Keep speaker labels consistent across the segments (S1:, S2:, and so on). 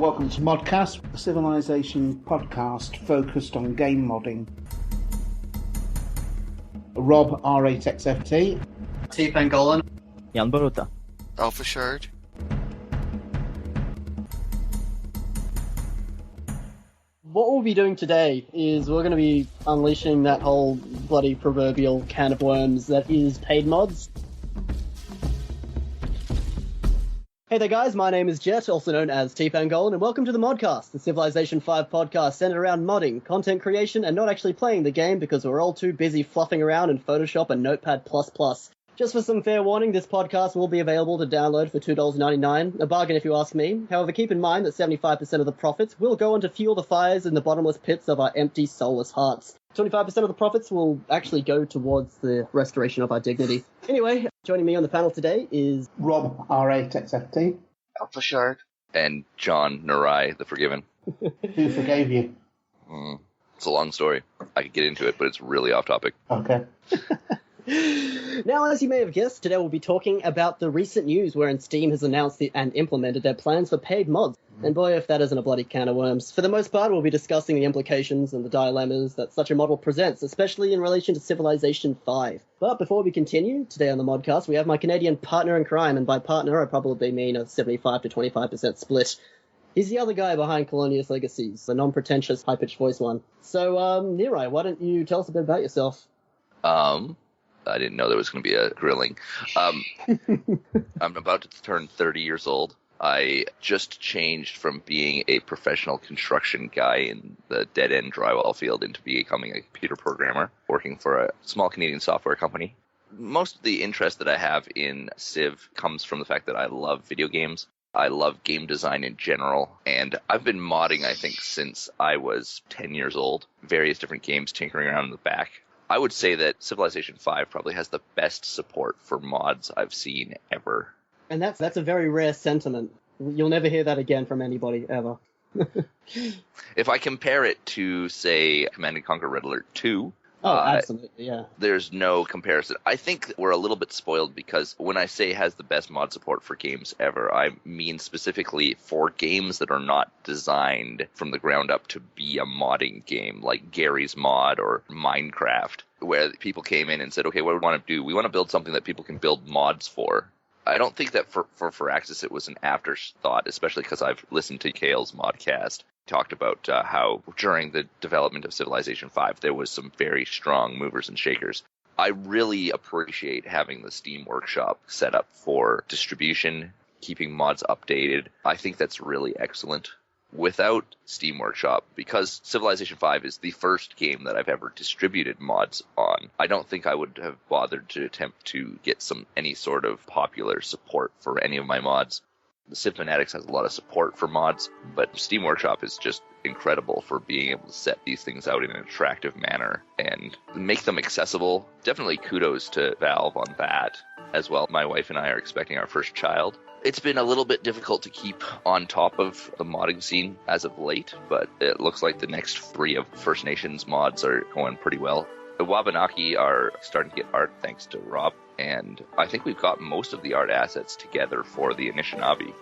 S1: Welcome to ModCast, a Civilization podcast focused on game modding. Rob, R8XFT.
S2: T. Pangolin.
S3: Jan Baruta.
S4: Alpha Shard.
S5: What we'll be doing today is we're going to be unleashing that whole bloody proverbial can of worms that is paid mods. Hey there guys, my name is Jet, also known as T. Pangolin, and welcome to the ModCast, the Civilization 5 podcast centered around modding, content creation, and not actually playing the game because we're all too busy fluffing around in Photoshop and Notepad++. Just for some fair warning, this podcast will be available to download for $2.99, a bargain if you ask me. However, keep in mind that 75% of the profits will go on to fuel the fires in the bottomless pits of our empty, soulless hearts. 25% of the profits will actually go towards the restoration of our dignity. Anyway, joining me on the panel today is
S1: Rob, R8XFT.
S4: Alpha Shard. And John Narai, the Forgiven.
S1: Who forgave you?
S4: It's a long story. I could get into it, but it's really off topic.
S1: Okay.
S5: Now, as you may have guessed, today we'll be talking about the recent news wherein Steam has announced and implemented their plans for paid mods. And boy, if that isn't a bloody can of worms. For the most part, we'll be discussing the implications and the dilemmas that such a model presents, especially in relation to Civilization 5. But before we continue, today on the ModCast, we have my Canadian partner in crime, and by partner, I probably mean a 75 to 25% split. He's the other guy behind Colonius Legacies, the non-pretentious, high-pitched voice one. So, Nirai, why don't you tell us a bit about yourself?
S4: I didn't know there was going to be a grilling. I'm about to turn 30 years old. I just changed from being a professional construction guy in the dead-end drywall field into becoming a computer programmer, working for a small Canadian software company. Most of the interest that I have in Civ comes from the fact that I love video games. I love game design in general, and I've been modding, I think, since I was 10 years old. Various different games, tinkering around in the back. I would say that Civilization 5 probably has the best support for mods I've seen ever.
S5: And that's a very rare sentiment. You'll never hear that again from anybody, ever.
S4: If I compare it to, say, Command & Conquer Red Alert 2...
S5: Oh, absolutely, yeah.
S4: There's no comparison. I think we're a little bit spoiled because when I say has the best mod support for games ever, I mean specifically for games that are not designed from the ground up to be a modding game, like Gary's Mod or Minecraft, where people came in and said, okay, what do we want to do? We want to build something that people can build mods for. I don't think that for Firaxis it was an afterthought, especially because I've listened to Kale's ModCast. Talked about how during the development of Civilization 5 there was some very strong movers and shakers. I really appreciate having the Steam Workshop set up for distribution, keeping mods updated. I think that's really excellent. Without Steam Workshop, because Civilization 5 is the first game that I've ever distributed mods on, I don't think I would have bothered to attempt to get any sort of popular support for any of my mods. The Civ Fanatics has a lot of support for mods, but Steam Workshop is just incredible for being able to set these things out in an attractive manner and make them accessible. Definitely kudos to Valve on that as well. My wife and I are expecting our first child. It's been a little bit difficult to keep on top of the modding scene as of late, but it looks like the next 3 of First Nations mods are going pretty well. The Wabanaki are starting to get art thanks to Rob, and I think we've got most of the art assets together for the Anishinaabe.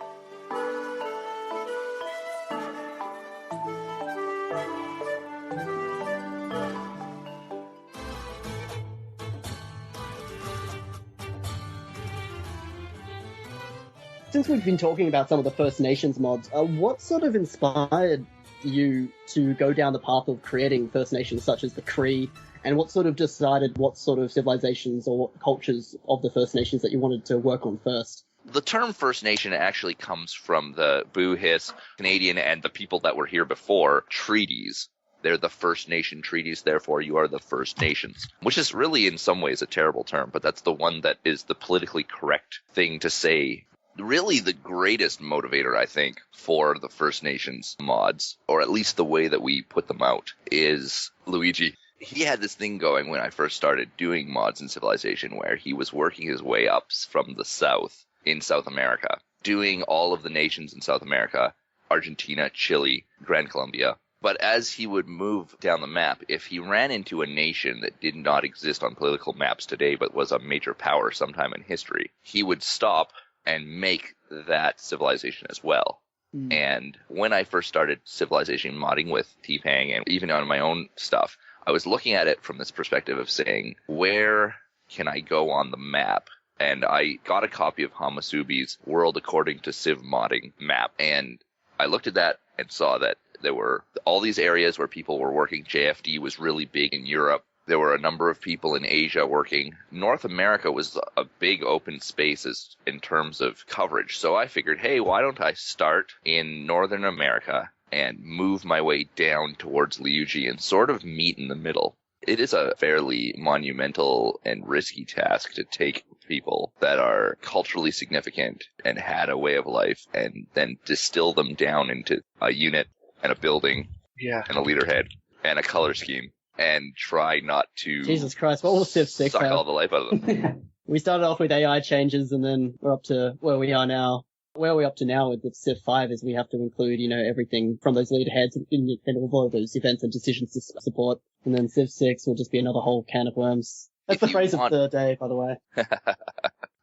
S5: Since we've been talking about some of the First Nations mods, what sort of inspired you to go down the path of creating First Nations such as the Cree, and what sort of decided what sort of civilizations or what cultures of the First Nations that you wanted to work on first?
S4: The term First Nation actually comes from the Boo-Hiss, Canadian, and the people that were here before treaties. They're the First Nation treaties, therefore you are the First Nations, which is really in some ways a terrible term, but that's the one that is the politically correct thing to say. Really the greatest motivator, I think, for the First Nations mods, or at least the way that we put them out, is Luigi. He had this thing going when I first started doing mods in Civilization where he was working his way up from the south in South America, doing all of the nations in South America, Argentina, Chile, Grand Colombia. But as he would move down the map, if he ran into a nation that did not exist on political maps today but was a major power sometime in history, he would stop and make that civilization as well. And when I first started Civilization modding with T-Pang and even on my own stuff, I was looking at it from this perspective of saying, where can I go on the map? And I got a copy of Hamasubi's World According to Civ Modding map, and I looked at that and saw that there were all these areas where people were working. JFD was really big in Europe. There were a number of people in Asia working. North America was a big open space in terms of coverage. So I figured, hey, why don't I start in Northern America and move my way down towards Liuji and sort of meet in the middle. It is a fairly monumental and risky task to take people that are culturally significant and had a way of life and then distill them down into a unit and a building and a leader head and a color scheme and try not to
S5: Jesus Christ, what will Civ 6
S4: suck
S5: have?
S4: all the life out of them.
S5: We started off with AI changes and then we're up to where we are now. Where we're up to now with Civ 5 is we have to include, everything from those leader heads in all of those events and decisions to support. And then Civ 6 will just be another whole can of worms. That's the phrase of the day, by the way.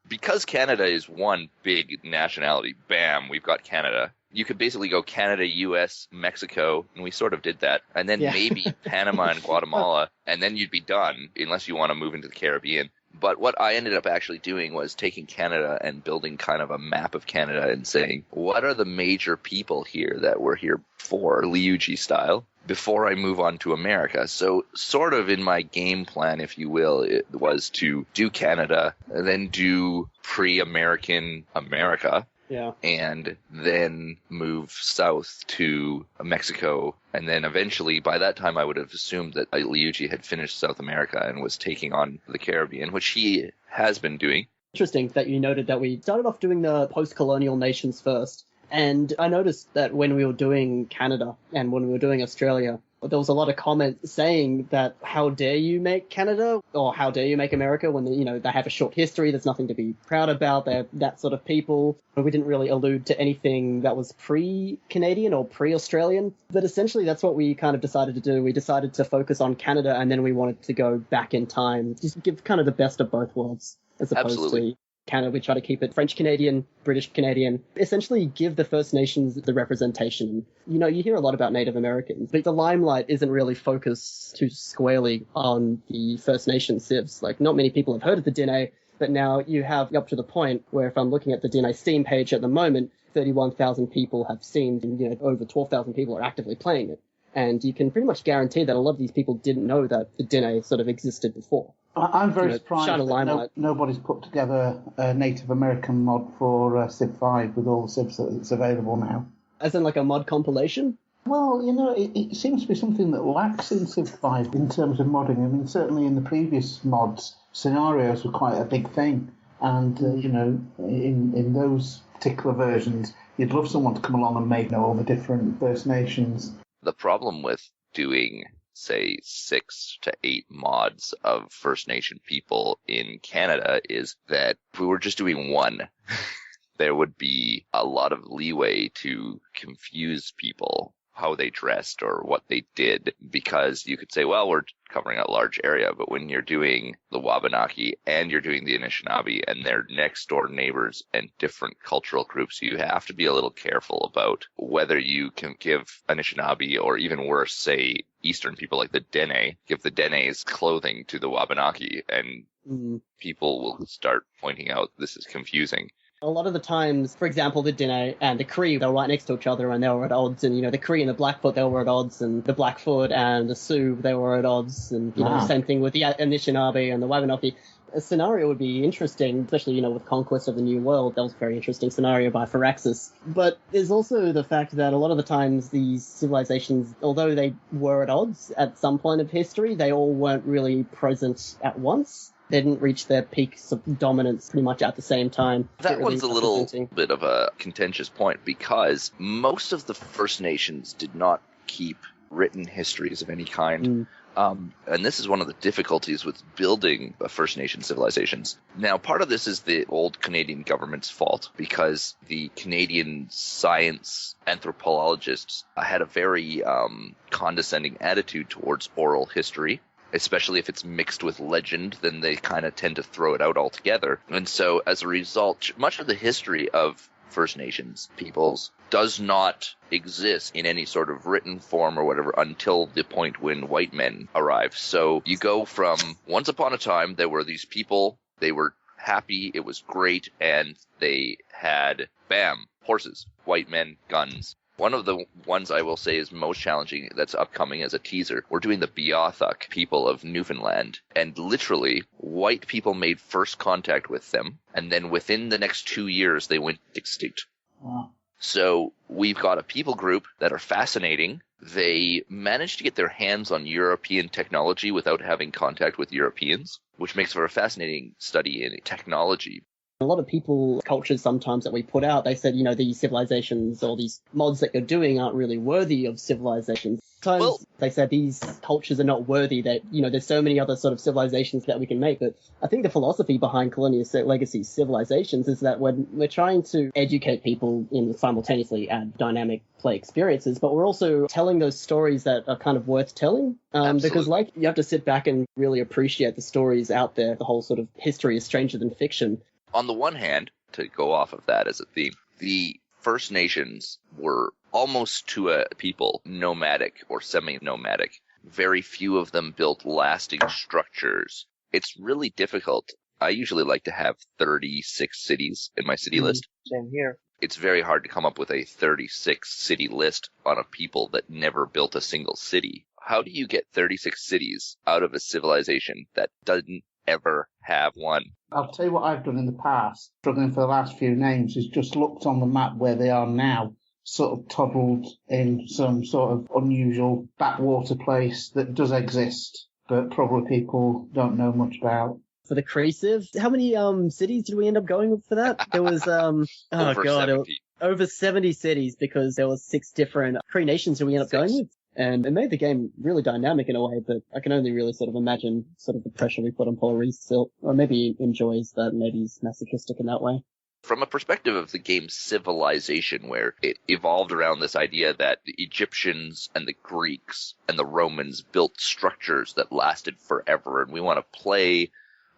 S4: Because Canada is one big nationality, bam, we've got Canada. You could basically go Canada, US, Mexico, and we sort of did that. And then maybe Panama and Guatemala, and then you'd be done, unless you want to move into the Caribbean. But what I ended up actually doing was taking Canada and building kind of a map of Canada and saying, what are the major people here that were here before, Liuji style, before I move on to America? So sort of in my game plan, if you will, it was to do Canada, and then do pre-American America.
S5: Yeah.
S4: And then move south to Mexico. And then eventually, by that time, I would have assumed that Liuji had finished South America and was taking on the Caribbean, which he has been doing.
S5: Interesting that you noted that we started off doing the post-colonial nations first. And I noticed that when we were doing Canada and when we were doing Australia, there was a lot of comments saying that how dare you make Canada or how dare you make America when, they have a short history. There's nothing to be proud about. They're that sort of people. We didn't really allude to anything that was pre-Canadian or pre-Australian. But essentially, that's what we kind of decided to do. We decided to focus on Canada and then we wanted to go back in time. Just give kind of the best of both worlds as opposed to Canada. We try to keep it French Canadian, British Canadian, essentially give the First Nations the representation. You hear a lot about Native Americans, but the limelight isn't really focused too squarely on the First Nation civs. Like, not many people have heard of the Dene, but now you have up to the point where if I'm looking at the Dene Steam page at the moment, 31,000 people have Steamed and, over 12,000 people are actively playing it. And you can pretty much guarantee that a lot of these people didn't know that the Dene sort of existed before.
S1: I'm very surprised that nobody's put together a Native American mod for Civ 5 with all the civs that's available now.
S5: As in like a mod compilation?
S1: Well, it seems to be something that lacks in Civ 5 in terms of modding. I mean, certainly in the previous mods, scenarios were quite a big thing. And, in those particular versions, you'd love someone to come along and make all the different First Nations.
S4: The problem with doing, say, 6 to 8 mods of First Nation people in Canada is that if we were just doing one, there would be a lot of leeway to confuse people how they dressed or what they did, because you could say, well, we're covering a large area, but when you're doing the Wabanaki and you're doing the Anishinaabe and they're next door neighbors and different cultural groups, you have to be a little careful about whether you can give Anishinaabe or even worse, say, Eastern people like the Dene, give the Dene's clothing to the Wabanaki, and people will start pointing out this is confusing.
S5: A lot of the times, for example, the Dene and the Cree, they were right next to each other and they were at odds. And, the Cree and the Blackfoot, they were at odds. And the Blackfoot and the Sioux, they were at odds. And, same thing with the Anishinaabe and the Wabanaki. A scenario would be interesting, especially, with Conquest of the New World. That was a very interesting scenario by Firaxis. But there's also the fact that a lot of the times these civilizations, although they were at odds at some point of history, they all weren't really present at once. They didn't reach their peaks of dominance pretty much at the same time.
S4: That one's a little bit of a contentious point because most of the First Nations did not keep written histories of any kind. And this is one of the difficulties with building First Nation civilizations. Now, part of this is the old Canadian government's fault because the Canadian science anthropologists had a very condescending attitude towards oral history. Especially if it's mixed with legend, then they kind of tend to throw it out altogether. And so, as a result, much of the history of First Nations peoples does not exist in any sort of written form or whatever until the point when white men arrive. So you go from once upon a time, there were these people, they were happy, it was great, and they had, bam, horses, white men, guns. One of the ones I will say is most challenging that's upcoming as a teaser, we're doing the Beothuk people of Newfoundland, and literally, white people made first contact with them, and then within the next 2 years, they went extinct.
S1: Wow.
S4: So we've got a people group that are fascinating. They managed to get their hands on European technology without having contact with Europeans, which makes for a fascinating study in technology.
S5: A lot of people, cultures sometimes that we put out, they said, these civilizations or these mods that you're doing aren't really worthy of civilizations. Sometimes they said these cultures are not worthy, that, there's so many other sort of civilizations that we can make. But I think the philosophy behind Colonial Legacy civilizations is that when we're trying to educate people in simultaneously add dynamic play experiences, but we're also telling those stories that are kind of worth telling. Because you have to sit back and really appreciate the stories out there. The whole sort of history is stranger than fiction.
S4: On the one hand, to go off of that as a theme, the First Nations were almost to a people nomadic or semi-nomadic. Very few of them built lasting structures. It's really difficult. I usually like to have 36 cities in my city list.
S5: Same here.
S4: It's very hard to come up with a 36 city list on a people that never built a single city. How do you get 36 cities out of a civilization that doesn't ever have one?
S1: I'll tell you what I've done in the past, struggling for the last few names, is just looked on the map where they are now, sort of toddled in some sort of unusual backwater place that does exist, but probably people don't know much about.
S5: For the Cree-Civ, how many cities did we end up going with for that? There was over 70 cities, because there was 6 different Cree nations that we ended up going with. And it made the game really dynamic in a way, but I can only really sort of imagine sort of the pressure we put on Paul Reese still, or maybe he enjoys that, maybe he's masochistic in that way.
S4: From a perspective of the game's civilization, where it evolved around this idea that the Egyptians and the Greeks and the Romans built structures that lasted forever, and we want to play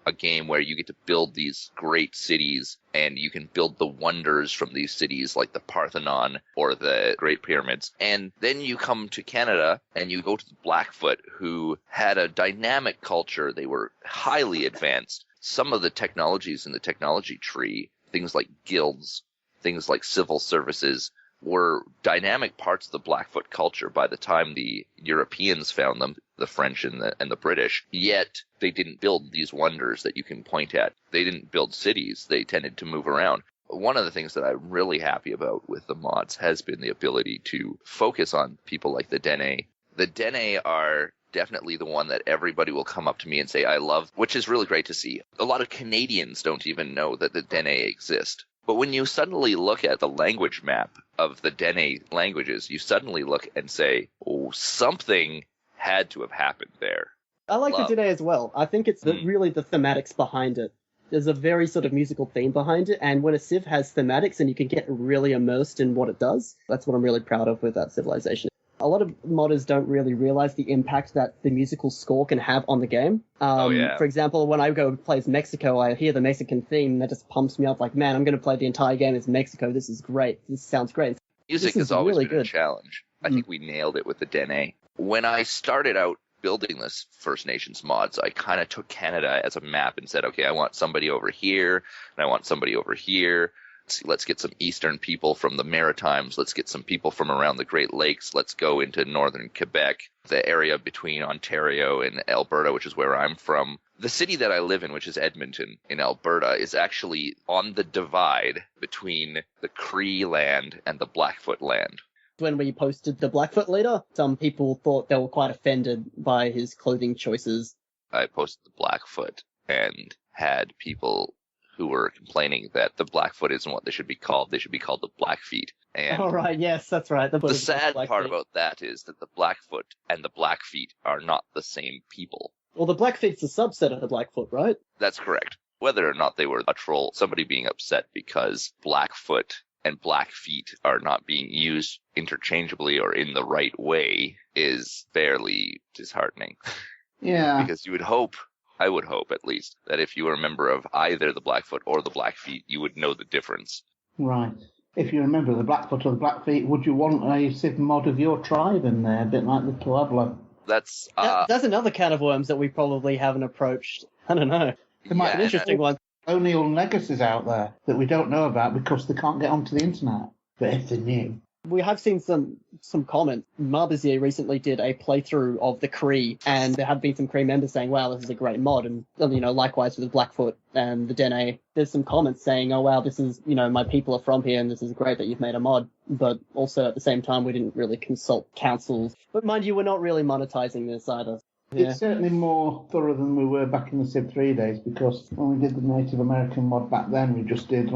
S4: a game where you get to build these great cities and you can build the wonders from these cities like the Parthenon or the Great Pyramids. And then you come to Canada and you go to the Blackfoot, who had a dynamic culture. They were highly advanced. Some of the technologies in the technology tree, things like guilds, things like civil services, were dynamic parts of the Blackfoot culture by the time the Europeans found them, the French and the British. Yet they didn't build these wonders that you can point at. They didn't build cities. They tended to move around. One of the things that I'm really happy about with the mods has been the ability to focus on people like the Dene. The Dene are definitely the one that everybody will come up to me and say, I love, which is really great to see. A lot of Canadians don't even know that the Dene exist. But when you suddenly look at the language map of the Dene languages, you suddenly look and say, oh, something had to have happened there.
S5: I like the Dene as well. I think it's really the thematics behind it. There's a very sort of musical theme behind it, and when a civ has thematics and you can get really immersed in what it does, that's what I'm really proud of with that civilization. A lot of modders don't really realize the impact that the musical score can have on the game. For example, when I go play as Mexico, I hear the Mexican theme, and that just pumps me up like, man, I'm going to play the entire game as Mexico. This is great. This sounds great.
S4: Music has always been a challenge. I think we nailed it with the Dene. When I started out building this First Nations mods, I kind of took Canada as a map and said, okay, I want somebody over here, and I want somebody over here. Let's get some Eastern people from the Maritimes. Let's get some people from around the Great Lakes. Let's go into northern Quebec, the area between Ontario and Alberta, which is where I'm from. The city that I live in, which is Edmonton in Alberta, is actually on the divide between the Cree land and the Blackfoot land.
S5: When we posted the Blackfoot leader, some people thought they were quite offended by his clothing choices.
S4: I posted the Blackfoot and had people who were complaining that the Blackfoot isn't what they should be called. They should be called the Blackfeet. And
S5: oh, right, yes, that's right.
S4: The sad part about that is that the Blackfoot and the Blackfeet are not the same people.
S5: Well, the Blackfeet's a subset of the Blackfoot, right?
S4: That's correct. Whether or not they were a troll, somebody being upset because Blackfoot and Blackfeet are not being used interchangeably or in the right way is fairly disheartening.
S1: Yeah.
S4: Because you would hope, I would hope at least, that if you were a member of either the Blackfoot or the Blackfeet, you would know the difference.
S1: Right. if you remember the Blackfoot or the Blackfeet, would you want a Civ mod of your tribe in there, a bit like the Pueblo?
S4: That's
S5: That's another can of worms that we probably haven't approached. I don't know.
S1: There might
S5: An
S1: be
S5: interesting one.
S1: colonial legacies out there that we don't know about because they can't get onto the internet. But if they knew.
S5: We have seen some comments. Marbizier recently did a playthrough of the Cree, and there have been some Cree members saying, wow, this is a great mod. And, likewise with the Blackfoot and the Dene, there's some comments saying, oh, wow, this is, my people are from here, and this is great that you've made a mod. But also at the same time, we didn't really consult councils. But mind you, we're not really monetizing this either. Yeah.
S1: It's certainly more thorough than we were back in the Civ 3 days, because when we did the Native American mod back then, we just did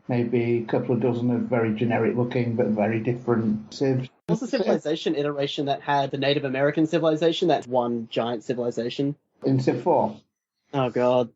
S1: maybe a couple of dozen of very generic looking but very different civs.
S5: What's the civilization iteration that had the Native American civilization? That's one giant civilization.
S1: In Civ 4?
S5: Oh, God.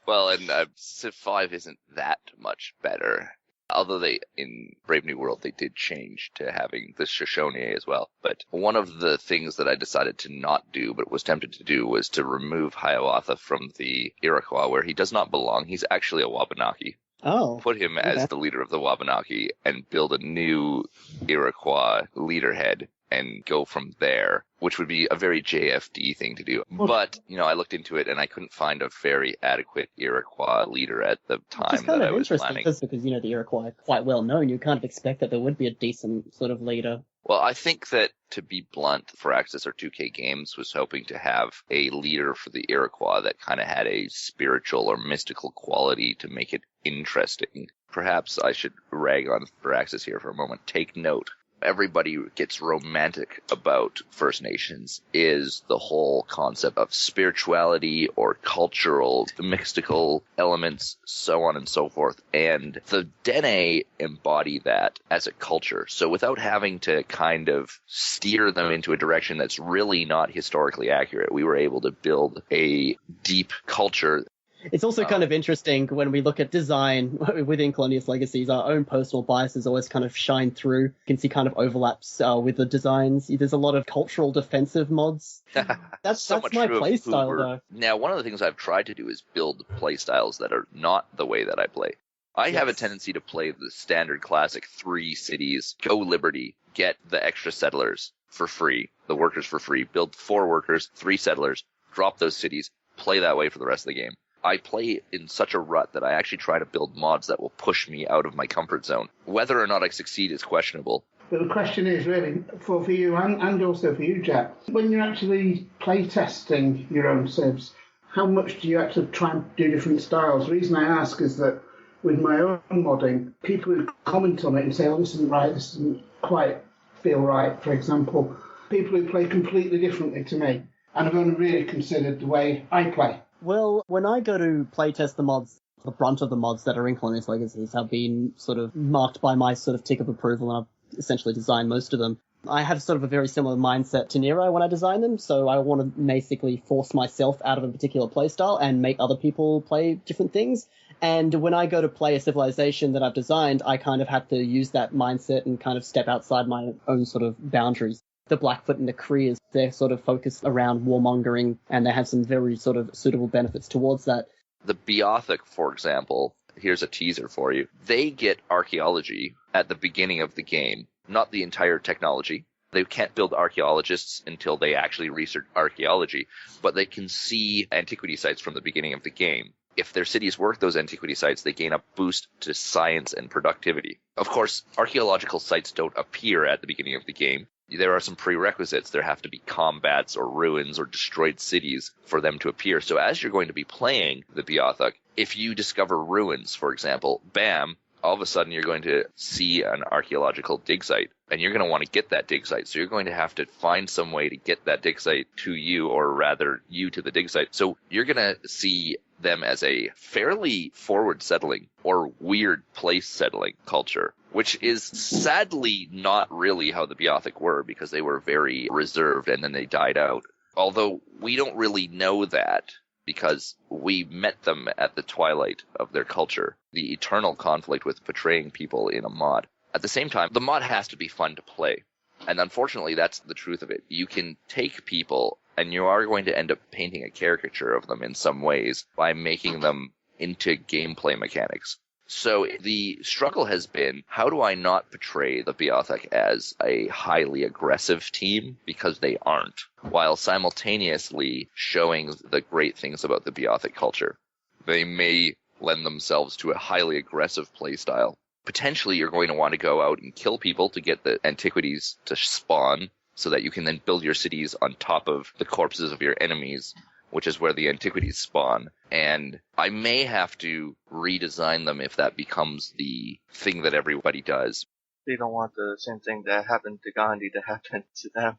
S4: Well, and Civ 5 isn't that much better. Although in Brave New World, they did change to having the Shoshone as well. But one of the things that I decided to not do, but was tempted to do, was to remove Hiawatha from the Iroquois, where he does not belong. He's actually a Wabanaki.
S5: Oh.
S4: Put him as the leader of the Wabanaki and build a new Iroquois leaderhead and go from there, which would be a very JFD thing to do. But, I looked into it and I couldn't find a very adequate Iroquois leader at the time that I was planning.
S5: Because, the Iroquois are quite well known, you kind of expect that there would be a decent sort of leader.
S4: Well, I think that, to be blunt, Firaxis or 2K Games was hoping to have a leader for the Iroquois that kind of had a spiritual or mystical quality to make it interesting. Perhaps I should rag on Firaxis here for a moment. Take note. Everybody gets romantic about First Nations is the whole concept of spirituality or cultural, mystical elements, so on and so forth. And the Dene embody that as a culture. So without having to kind of steer them into a direction that's really not historically accurate, we were able to build a deep culture.
S5: It's also kind of interesting when we look at design within Colonius Legacies, our own personal biases always kind of shine through. You can see kind of overlaps with the designs. There's a lot of cultural defensive mods. That's my playstyle, though.
S4: Now, one of the things I've tried to do is build playstyles that are not the way that I play. I have a tendency to play the standard classic 3 cities, go Liberty, get the extra settlers for free, the workers for free, build 4 workers, 3 settlers, drop those cities, play that way for the rest of the game. I play in such a rut that I actually try to build mods that will push me out of my comfort zone. Whether or not I succeed is questionable.
S1: But the question is really, for you and also for you, Jack, when you're actually playtesting your own civs, how much do you actually try and do different styles? The reason I ask is that with my own modding, people who comment on it and say, oh, this isn't right, this doesn't quite feel right, for example, people who play completely differently to me and have only really considered the way I play.
S5: Well, when I go to playtest the mods, the brunt of the mods that are in Colonius Legacies have been sort of marked by my sort of tick of approval, and I've essentially designed most of them. I have sort of a very similar mindset to Nero when I design them, so I want to basically force myself out of a particular playstyle and make other people play different things. And when I go to play a civilization that I've designed, I kind of have to use that mindset and kind of step outside my own sort of boundaries. The Blackfoot and the Cree, they're sort of focused around warmongering, and they have some very sort of suitable benefits towards that.
S4: The Beothic, for example, here's a teaser for you. They get archaeology at the beginning of the game, not the entire technology. They can't build archaeologists until they actually research archaeology, but they can see antiquity sites from the beginning of the game. If their cities work those antiquity sites, they gain a boost to science and productivity. Of course, archaeological sites don't appear at the beginning of the game. There are some prerequisites. There have to be combats or ruins or destroyed cities for them to appear. So as you're going to be playing the Beothic, if you discover ruins, for example, bam, all of a sudden you're going to see an archaeological dig site, and you're going to want to get that dig site. So you're going to have to find some way to get that dig site to you, or rather you to the dig site. So you're going to see them as a fairly forward settling or weird place settling culture, which is sadly not really how the Beothic were, because they were very reserved and then they died out. Although we don't really know that, because we met them at the twilight of their culture, the eternal conflict with portraying people in a mod. At the same time, the mod has to be fun to play. And unfortunately, that's the truth of it. You can take people, and you are going to end up painting a caricature of them in some ways by making them into gameplay mechanics. So the struggle has been, how do I not portray the Beothuk as a highly aggressive team, because they aren't, while simultaneously showing the great things about the Beothuk culture. They may lend themselves to a highly aggressive playstyle. Potentially you're going to want to go out and kill people to get the antiquities to spawn, so that you can then build your cities on top of the corpses of your enemies, which is where the antiquities spawn. And I may have to redesign them if that becomes the thing that everybody does.
S2: They don't want the same thing that happened to Gandhi to happen to them.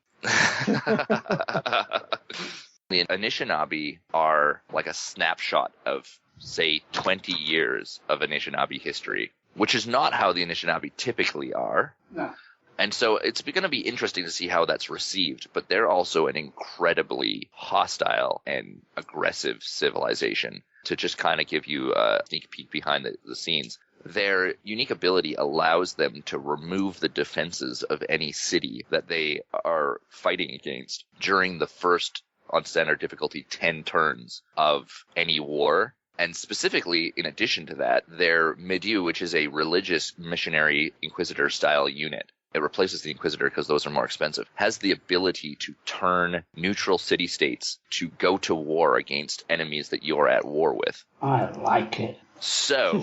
S4: The Anishinaabe are like a snapshot of, say, 20 years of Anishinaabe history, which is not how the Anishinaabe typically are.
S1: No.
S4: And so it's going to be interesting to see how that's received, but they're also an incredibly hostile and aggressive civilization. To just kind of give you a sneak peek behind the scenes, their unique ability allows them to remove the defenses of any city that they are fighting against during the first, on standard difficulty, 10 turns of any war. And specifically, in addition to that, their Midiu, which is a religious missionary inquisitor-style unit, it replaces the Inquisitor because those are more expensive, has the ability to turn neutral city-states to go to war against enemies that you're at war with.
S1: I like it.
S4: So,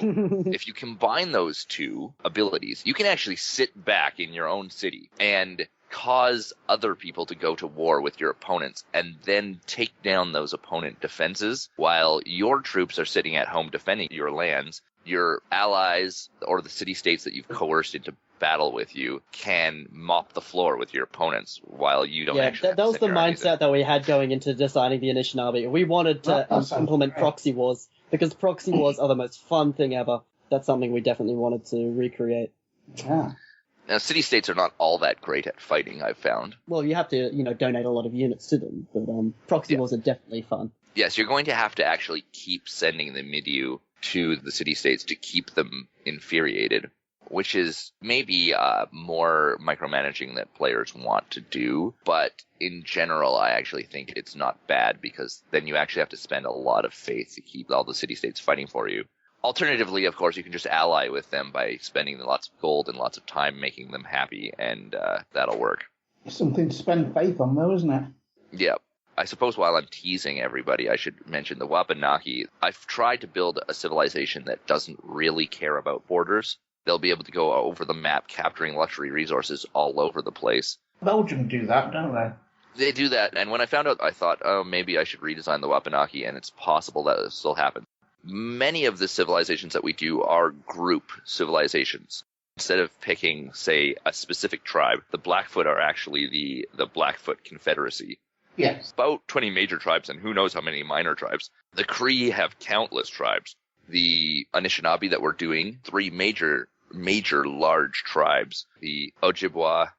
S4: if you combine those two abilities, you can actually sit back in your own city and cause other people to go to war with your opponents and then take down those opponent defenses while your troops are sitting at home defending your lands. Your allies or the city-states that you've coerced into battle with you can mop the floor with your opponents while you don't actually
S5: that was the mindset that we had going into designing the Anishinaabe. We wanted to implement proxy wars, because proxy wars are the most fun thing ever. That's something we definitely wanted to recreate.
S1: Yeah.
S4: Now, city-states are not all that great at fighting, I've found.
S5: Well, you have to, donate a lot of units to them, but proxy wars are definitely fun.
S4: Yes, you're going to have to actually keep sending the Midiu to the city-states to keep them infuriated, which is maybe more micromanaging that players want to do. But in general, I actually think it's not bad, because then you actually have to spend a lot of faith to keep all the city-states fighting for you. Alternatively, of course, you can just ally with them by spending lots of gold and lots of time making them happy, and that'll work.
S1: It's something to spend faith on, though, isn't it?
S4: Yeah. I suppose while I'm teasing everybody, I should mention the Wabanaki. I've tried to build a civilization that doesn't really care about borders. They'll be able to go over the map, capturing luxury resources all over the place.
S1: Belgium do that, don't they?
S4: They do that, and when I found out, I thought, oh, maybe I should redesign the Wabanaki, and it's possible that it still happens. Many of the civilizations that we do are group civilizations. Instead of picking, say, a specific tribe, the Blackfoot are actually the Blackfoot Confederacy.
S1: Yes.
S4: About 20 major tribes, and who knows how many minor tribes. The Cree have countless tribes. The Anishinaabe that we're doing, 3 major large tribes. The Ojibwa,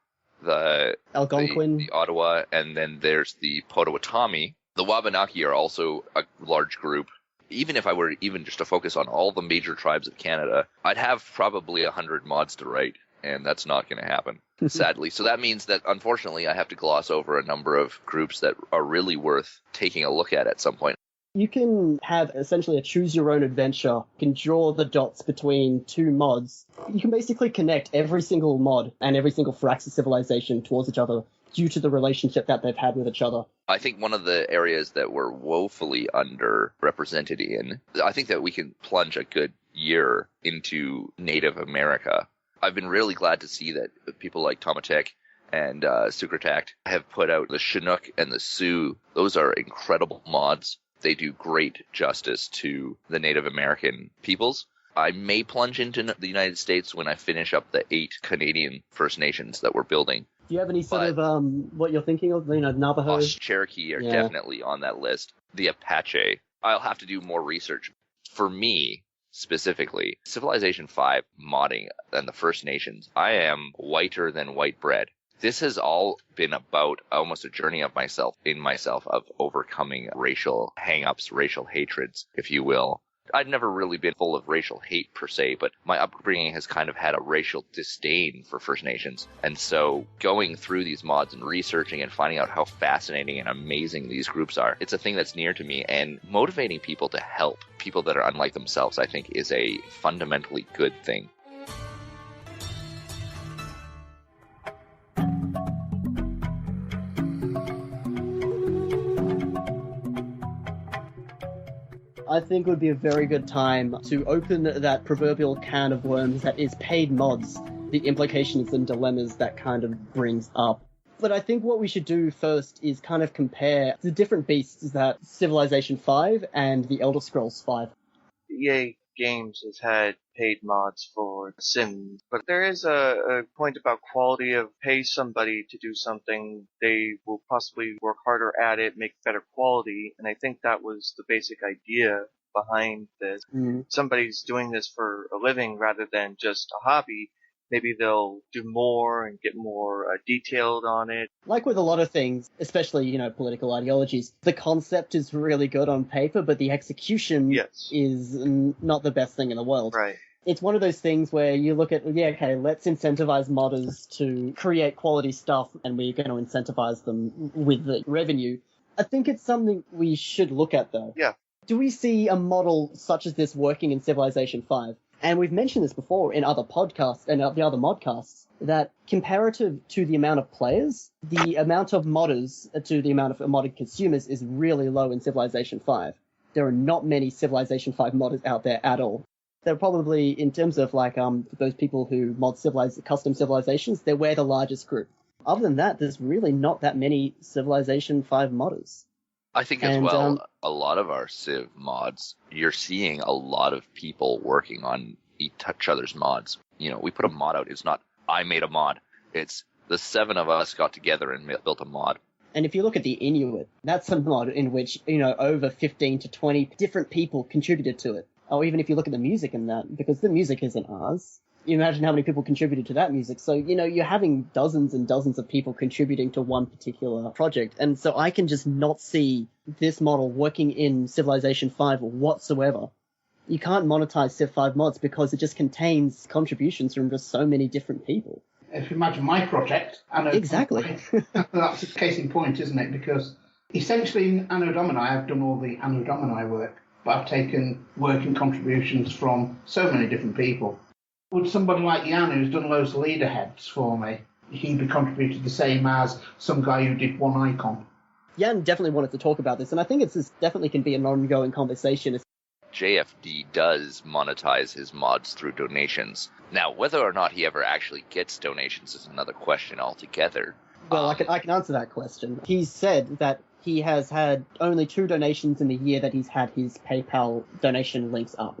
S4: the
S5: Algonquin,
S4: the Ottawa, and then there's the Potawatomi. The Wabanaki are also a large group. Even if I were even just to focus on all the major tribes of Canada, I'd have probably 100 mods to write, and that's not going to happen, sadly. So that means that, unfortunately, I have to gloss over a number of groups that are really worth taking a look at some point.
S5: You can have essentially a choose-your-own-adventure. You can draw the dots between 2 mods. You can basically connect every single mod and every single Firaxis civilization towards each other due to the relationship that they've had with each other.
S4: I think one of the areas that we're woefully underrepresented in, I think that we can plunge a good year into Native America. I've been really glad to see that people like Tomatek and Sukratact have put out the Chinook and the Sioux. Those are incredible mods. They do great justice to the Native American peoples. I may plunge into the United States when I finish up the 8 Canadian First Nations that we're building.
S5: Do you have any sort of what you're thinking of? Navajo?
S4: Cherokee are definitely on that list. The Apache. I'll have to do more research. For me, specifically, Civilization 5 modding and the First Nations, I am whiter than white bread. This has all been about almost a journey of myself of overcoming racial hang-ups, racial hatreds, if you will. I've never really been full of racial hate per se, but my upbringing has kind of had a racial disdain for First Nations. And so going through these mods and researching and finding out how fascinating and amazing these groups are, it's a thing that's near to me. And motivating people to help people that are unlike themselves, I think, is a fundamentally good thing.
S5: I think it would be a very good time to open that proverbial can of worms that is paid mods, the implications and dilemmas that kind of brings up. But I think what we should do first is kind of compare the different beasts that Civilization 5 and the Elder Scrolls 5.
S2: EA Games has had paid mods for Sims, but there is a point about quality of pay somebody to do something, they will possibly work harder at it, make better quality, and I think that was the basic idea behind this. Somebody's doing this for a living rather than just a hobby. Maybe they'll do more and get more detailed on it.
S5: Like with a lot of things, especially, political ideologies, the concept is really good on paper, but the execution is not the best thing in the world.
S2: Right.
S5: It's one of those things where you look at, let's incentivize modders to create quality stuff, and we're going to incentivize them with the revenue. I think it's something we should look at, though.
S2: Yeah.
S5: Do we see a model such as this working in Civilization 5? And we've mentioned this before in other podcasts and the other modcasts, that comparative to the amount of players, the amount of modders to the amount of modded consumers is really low in Civilization 5. There are not many Civilization 5 modders out there at all. They're probably, in terms of those people who mod custom civilizations, we're the largest group. Other than that, there's really not that many Civilization 5 modders.
S4: I think as well, a lot of our Civ mods, you're seeing a lot of people working on each other's mods. We put a mod out. It's not, I made a mod. It's the 7 of us got together and built a mod.
S5: And if you look at the Inuit, that's a mod in which, over 15 to 20 different people contributed to it. Or even if you look at the music in that, because the music isn't ours. You imagine how many people contributed to that music. So, you're having dozens and dozens of people contributing to one particular project. And so I can just not see this model working in Civilization 5 whatsoever. You can't monetize Civ 5 mods because it just contains contributions from just so many different people.
S1: If you imagine my project, Anno
S5: Exactly.
S1: that's a case in point, isn't it? Because essentially in Anno Domini, I've done all the Anno Domini work, but I've taken working contributions from so many different people. Would somebody like Jan, who's done loads of leader heads for me, he be contributed the same as some guy who did one icon?
S5: Jan definitely wanted to talk about this, and I think this definitely can be an ongoing conversation.
S4: JFD does monetize his mods through donations. Now, whether or not he ever actually gets donations is another question altogether.
S5: Well, I can answer that question. He said that he has had only 2 donations in the year that he's had his PayPal donation links up.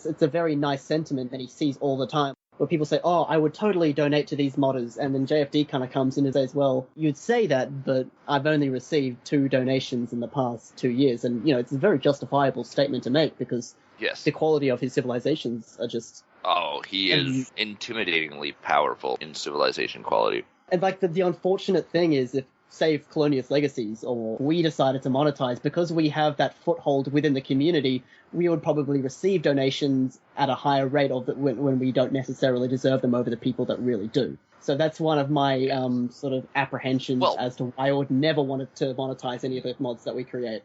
S5: It's a very nice sentiment that he sees all the time, where people say, oh, I would totally donate to these modders, and then JFD kind of comes in and says, well, you'd say that, but I've only received 2 donations in the past 2 years, and, it's a very justifiable statement to make, because the quality of his civilizations are just...
S4: Oh, he is intimidatingly powerful in civilization quality.
S5: And, the unfortunate thing is, if save Colonius Legacies, or we decided to monetize, because we have that foothold within the community, we would probably receive donations at a higher rate of when we don't necessarily deserve them over the people that really do. So that's one of my sort of apprehensions as to why I would never want to monetize any of the mods that we create.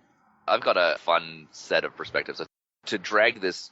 S4: I've got a fun set of perspectives. To drag this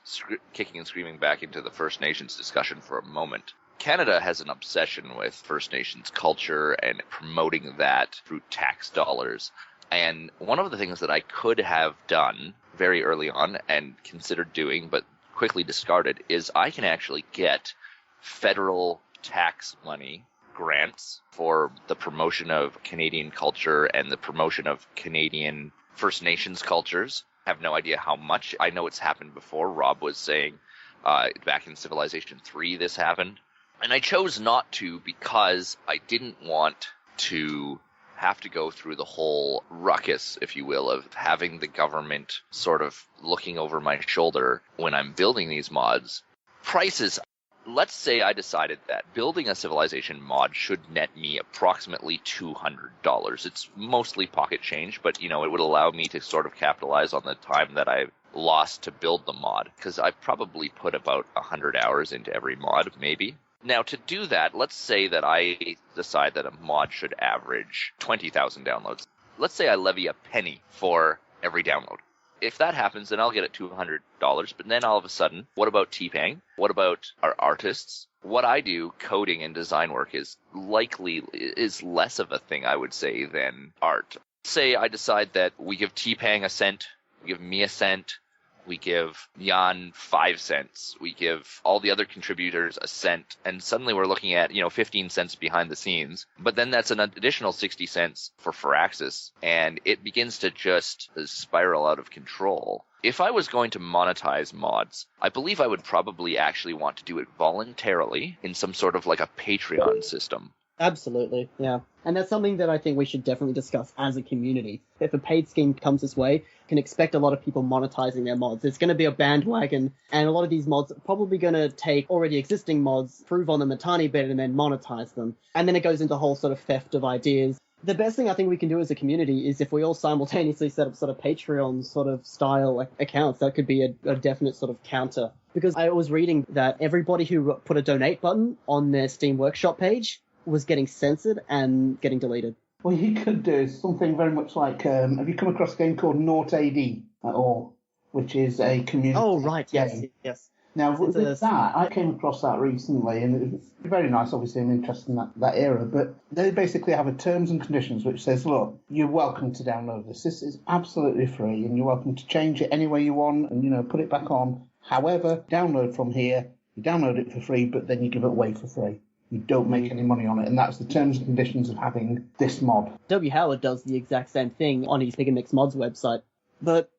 S4: kicking and screaming back into the First Nations discussion for a moment, Canada has an obsession with First Nations culture and promoting that through tax dollars. And one of the things that I could have done very early on and considered doing, but quickly discarded, is I can actually get federal tax money grants for the promotion of Canadian culture and the promotion of Canadian First Nations cultures. I have no idea how much. I know it's happened before. Rob was saying back in Civilization 3 this happened. And I chose not to because I didn't want to have to go through the whole ruckus, if you will, of having the government sort of looking over my shoulder when I'm building these mods. Prices, let's say I decided that building a Civilization mod should net me approximately $200. It's mostly pocket change, but, it would allow me to sort of capitalize on the time that I've lost to build the mod, because I probably put about 100 hours into every mod, maybe. Now, to do that, let's say that I decide that a mod should average 20,000 downloads. Let's say I levy a penny for every download. If that happens, then I'll get it $200. But then all of a sudden, what about T-Pang? What about our artists? What I do, coding and design work, is less of a thing, I would say, than art. Say I decide that we give T-Pang a cent, we give me a cent, we give Jan 5 cents, we give all the other contributors a cent, and suddenly we're looking at, 15 cents behind the scenes. But then that's an additional 60 cents for Firaxis, and it begins to just spiral out of control. If I was going to monetize mods, I believe I would probably actually want to do it voluntarily in some sort of like a Patreon system.
S5: Absolutely, yeah. And that's something that I think we should definitely discuss as a community. If a paid scheme comes this way, you can expect a lot of people monetizing their mods. It's going to be a bandwagon, and a lot of these mods are probably going to take already existing mods, prove on them a tiny bit, and then monetize them. And then it goes into a whole sort of theft of ideas. The best thing I think we can do as a community is if we all simultaneously set up sort of Patreon sort of style accounts, that could be a definite sort of counter. Because I was reading that everybody who put a donate button on their Steam Workshop page was getting censored and getting deleted.
S1: What you could do is something very much like, have you come across a game called Naught AD at all? Which is a community
S5: Oh, right,
S1: game.
S5: yes.
S1: Now, with that, I came across that recently, and it was very nice. Obviously, I'm interested in that era, but they basically have a terms and conditions which says, look, you're welcome to download this. This is absolutely free, and you're welcome to change it any way you want and, put it back on. However, download from here, you download it for free, but then you give it away for free. You don't make any money on it, and that's the terms and conditions of having this mod.
S5: W. Howard does the exact same thing on his Big Mix Mods website, but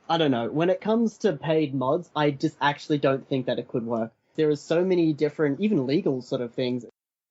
S5: I don't know. When it comes to paid mods, I just actually don't think that it could work. There are so many different, even legal sort of things.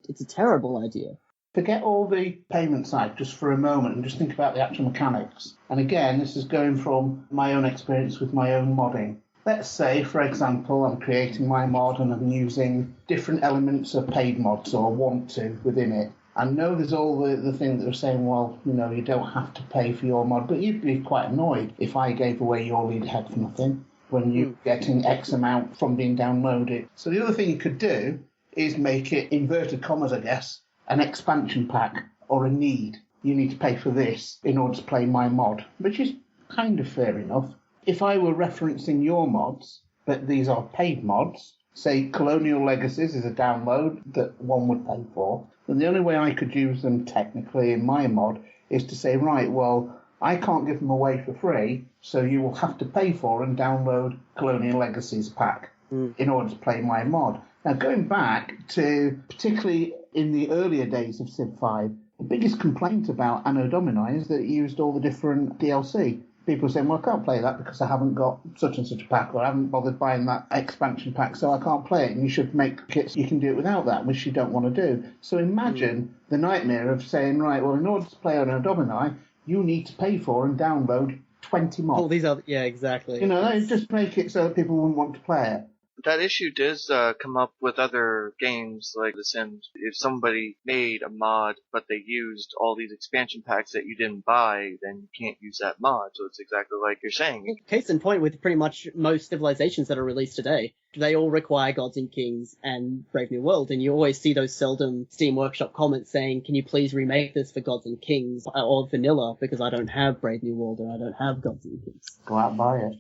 S5: It's a terrible idea.
S1: Forget all the payment side just for a moment and just think about the actual mechanics. And again, this is going from my own experience with my own modding. Let's say, for example, I'm creating my mod and I'm using different elements of paid mods, or want to, within it. I know there's all the thing that they're saying, well, you don't have to pay for your mod, but you'd be quite annoyed if I gave away your lead head for nothing when you're getting X amount from being downloaded. So the other thing you could do is make it, inverted commas, I guess, an expansion pack or a need. You need to pay for this in order to play my mod, which is kind of fair enough. If I were referencing your mods, but these are paid mods, say Colonial Legacies is a download that one would pay for, then the only way I could use them technically in my mod is to say, right, well, I can't give them away for free, so you will have to pay for and download Colonial Legacies pack in order to play my mod. Now, going back to, particularly in the earlier days of Civ 5, the biggest complaint about Anno Domini is that it used all the different DLC. People saying, well, I can't play that because I haven't got such and such a pack, or I haven't bothered buying that expansion pack, so I can't play it. And you should make kits you can do it without that, which you don't want to do. So imagine the nightmare of saying, right, well, in order to play Anno Domini, you need to pay for and download 20 mods.
S5: Oh, these are, yeah, exactly.
S1: They just make it so that people wouldn't want to play it.
S2: That issue does come up with other games like The Sims. If somebody made a mod, but they used all these expansion packs that you didn't buy, then you can't use that mod. So it's exactly like you're saying.
S5: Case in point with pretty much most civilizations that are released today. They all require Gods and Kings and Brave New World, and you always see those seldom Steam Workshop comments saying, can you please remake this for Gods and Kings or vanilla, because I don't have Brave New World and I don't have Gods and Kings.
S1: Go out and buy it.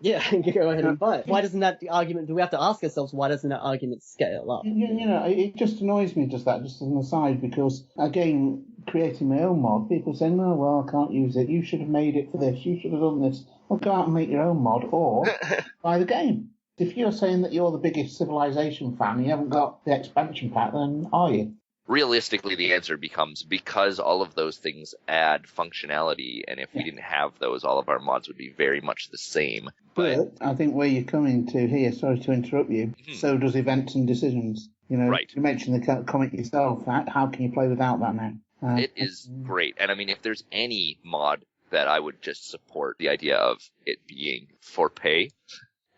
S5: Yeah, go ahead and buy it. Why doesn't that argument, do we have to ask ourselves, why doesn't that argument scale up?
S1: It just annoys me just as an aside, because, again, creating my own mod, people say, no, well, I can't use it. You should have made it for this. You should have done this. Well, go out and make your own mod, or buy the game. If you're saying that you're the biggest Civilization fan and you haven't got the expansion pack, then are you?
S4: Realistically, the answer becomes because all of those things add functionality, and if we didn't have those, all of our mods would be very much the same.
S1: But I think where you're coming to here, sorry to interrupt you, so does events and decisions.
S4: Right.
S1: You mentioned the comic yourself. How can you play without that now?
S4: It is great. And I mean, if there's any mod that I would just support the idea of it being for pay,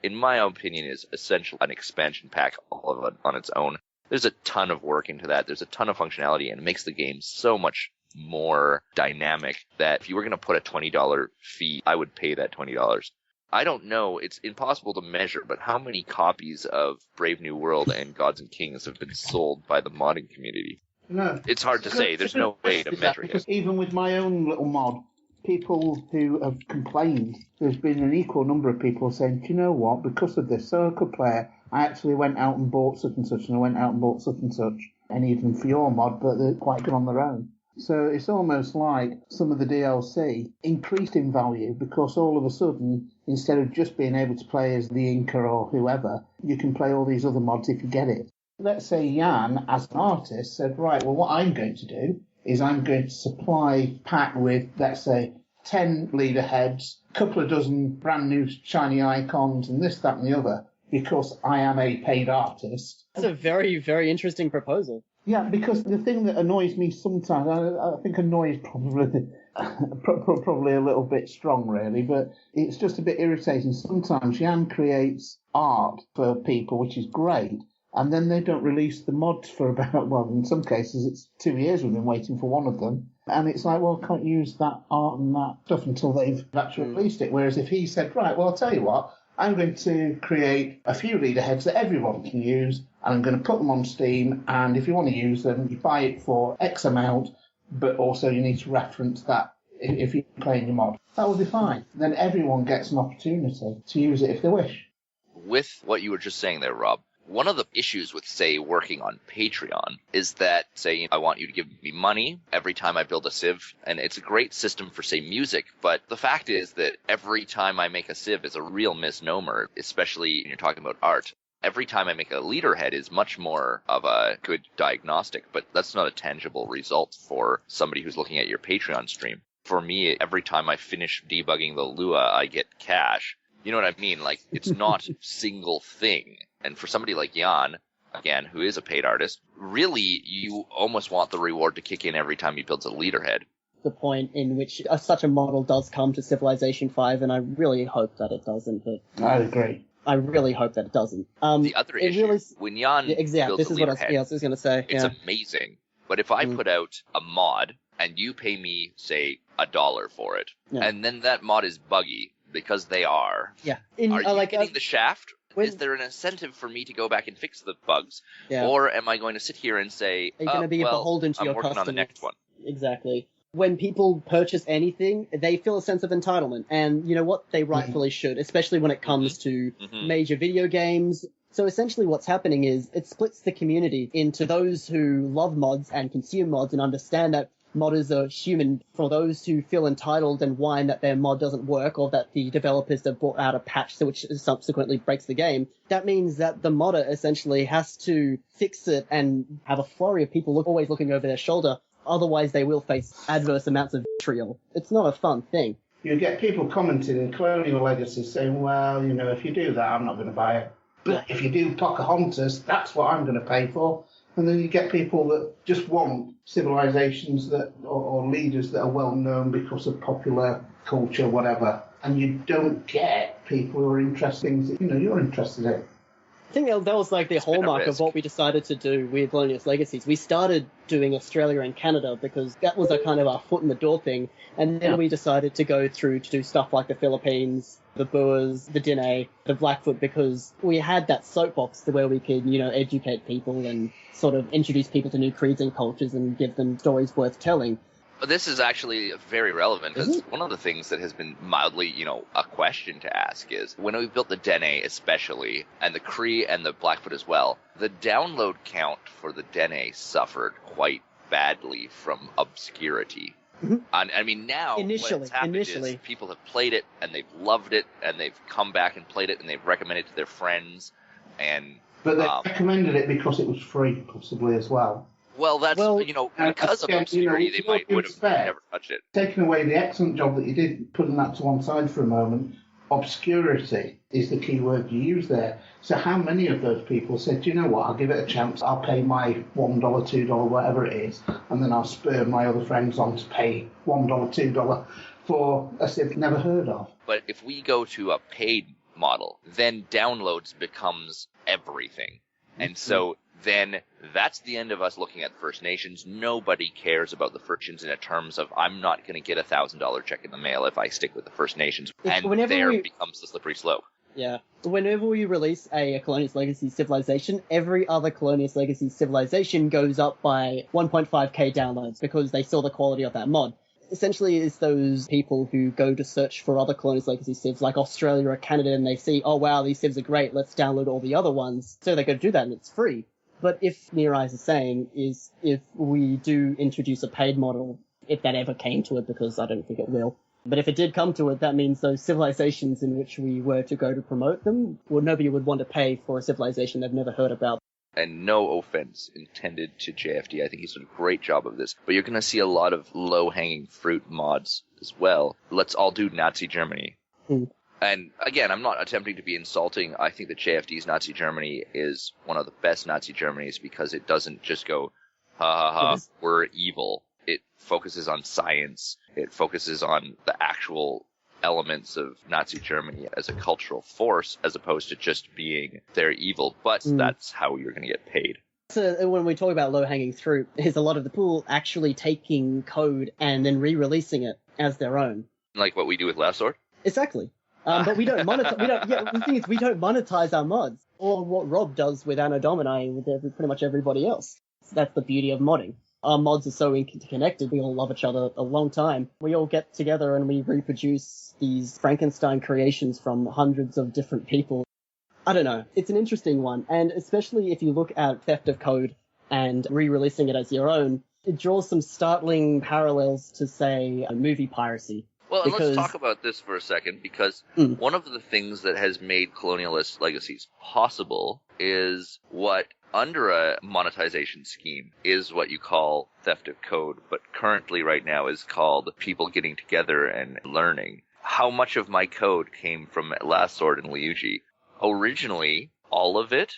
S4: in my opinion, is essentially an expansion pack all of it on its own. There's a ton of work into that. There's a ton of functionality, and it makes the game so much more dynamic that if you were going to put a $20 fee, I would pay that $20. I don't know, it's impossible to measure, but how many copies of Brave New World and Gods and Kings have been sold by the modding community?
S1: No.
S4: It's hard to say. There's no way to measure it.
S1: Because even with my own little mod, people who have complained, there's been an equal number of people saying, do you know what, because of this circle player, I actually went out and bought such and such, and I went out and bought such and such, and even for your mod, but they're quite good on their own. So it's almost like some of the DLC increased in value because all of a sudden, instead of just being able to play as the Inca or whoever, you can play all these other mods if you get it. Let's say Jan, as an artist, said, right, well, what I'm going to do is I'm going to supply Pat with, let's say, 10 leader heads, a couple of dozen brand new shiny icons, and this, that, and the other, because I am a paid artist.
S5: That's a very, very interesting proposal.
S1: Yeah, because the thing that annoys me sometimes, I think annoys probably a little bit strong, really, but it's just a bit irritating. Sometimes Jan creates art for people, which is great, and then they don't release the mods for about, well, in some cases it's 2 years we've been waiting for one of them. And it's like, well, can't use that art and that stuff until they've actually released it. Whereas if he said, right, well, I'll tell you what, I'm going to create a few leader heads that everyone can use, and I'm going to put them on Steam, and if you want to use them, you buy it for X amount, but also you need to reference that if you're playing your mod. That will be fine. Then everyone gets an opportunity to use it if they wish.
S4: With what you were just saying there, Rob, one of the issues with, say, working on Patreon is that, say, I want you to give me money every time I build a Civ, and it's a great system for, say, music, but the fact is that every time I make a Civ is a real misnomer, especially when you're talking about art. Every time I make a leader head is much more of a good diagnostic, but that's not a tangible result for somebody who's looking at your Patreon stream. For me, every time I finish debugging the Lua, I get cash. You know what I mean? Like, it's not a single thing. And for somebody like Jan, again, who is a paid artist, really, you almost want the reward to kick in every time he builds a leader head.
S5: The point in which such a model does come to Civilization 5, and I really hope that it doesn't. But
S1: I agree.
S5: I really hope that it doesn't.
S4: The other issue, really, when Jan builds
S5: this
S4: a
S5: is
S4: leader
S5: what
S4: head,
S5: I was going to say.
S4: It's amazing. But if I put out a mod, and you pay me, say, $1 for it, and then that mod is buggy, because they are.
S5: Yeah.
S4: Are you getting the shaft? Is there an incentive for me to go back and fix the bugs?
S5: Yeah.
S4: Or am I going to sit here and say,
S5: are you going to be beholden to
S4: I'm
S5: your
S4: working
S5: customers?
S4: on the next one?
S5: Exactly. When people purchase anything, they feel a sense of entitlement. And you know what? They rightfully should, especially when it comes to major video games. So essentially what's happening is it splits the community into those who love mods and consume mods and understand that modders are human, for those who feel entitled and whine that their mod doesn't work or that the developers have brought out a patch which subsequently breaks the game. That means that the modder essentially has to fix it and have a flurry of people always looking over their shoulder. Otherwise, they will face adverse amounts of vitriol. It's not a fun thing.
S1: You get people commenting in Colonial Legacy saying, well, you know, if you do that, I'm not going to buy it. But if you do Pocahontas, that's what I'm going to pay for. And then you get people that just want civilizations that or leaders that are well known because of popular culture, whatever. And you don't get people who are interested in things that, you know, you're interested in.
S5: I think that was like the hallmark of what we decided to do with Colonialist Legacies. We started doing Australia and Canada because that was a kind of our foot in the door thing. And then we decided to go through to do stuff like the Philippines, the Boers, the Dene, the Blackfoot, because we had that soapbox where we could, you know, educate people and sort of introduce people to new creeds and cultures and give them stories worth telling.
S4: This is actually very relevant because one of the things that has been mildly, you know, a question to ask is when we built the Dene especially, and the Cree and the Blackfoot as well, the download count for the Dene suffered quite badly from obscurity. And I mean, now what's happened is people have played it and they've loved it and they've come back and played it and they've recommended it to their friends. But
S1: they recommended it because it was free, possibly as well.
S4: Well, you know, because of obscurity, they would have never touched it.
S1: Taking away the excellent job that you did, putting that to one side for a moment, obscurity is the key word you use there. So how many of those people said, do you know what, I'll give it a chance, I'll pay my $1, $2, whatever it is, and then I'll spur my other friends on to pay $1, $2 for a Civ never heard of.
S4: But if we go to a paid model, then downloads becomes everything. And so then that's the end of us looking at the First Nations. Nobody cares about the First Nations in terms of, I'm not going to get $1,000 check in the mail if I stick with the First Nations. And there becomes the slippery slope.
S5: Yeah. Whenever we release a Colonious Legacy civilization, every other Colonious Legacy civilization goes up by 1.5k downloads because they saw the quality of that mod. Essentially, it's those people who go to search for other Colonious Legacy civs like Australia or Canada, and they see, oh wow, these civs are great, let's download all the other ones. So they go do that, and it's free. But if Near Eyes is saying is if we do introduce a paid model, if that ever came to it, because I don't think it will, but if it did come to it, that means those civilizations in which we were to go to promote them, well, nobody would want to pay for a civilization they've never heard about.
S4: And no offense intended to JFD. I think he's done a great job of this. But you're going to see a lot of low-hanging fruit mods as well. Let's all do Nazi Germany. And again, I'm not attempting to be insulting. I think that JFD's Nazi Germany is one of the best Nazi Germanys because it doesn't just go, ha ha ha, we're evil. It focuses on science. It focuses on the actual elements of Nazi Germany as a cultural force, as opposed to just being they're evil, but that's how you're going to get paid.
S5: So when we talk about low-hanging fruit, is a lot of the pool actually taking code and then re-releasing it as their own.
S4: Like what we do with Last Sword?
S5: Exactly. But we don't monetize. The thing is, we don't monetize our mods, or what Rob does with Anno Domini and with pretty much everybody else. So that's the beauty of modding. Our mods are so interconnected. We all love each other a long time. We all get together and we reproduce these Frankenstein creations from hundreds of different people. I don't know. It's an interesting one. And especially if you look at theft of code and re-releasing it as your own, it draws some startling parallels to, say, movie piracy.
S4: Well, and let's talk about this for a second, because one of the things that has made Colonialist Legacies possible is what, under a monetization scheme, is what you call theft of code, but currently right now is called people getting together and learning. How much of my code came from Last Sword and Liuji? Originally, all of it.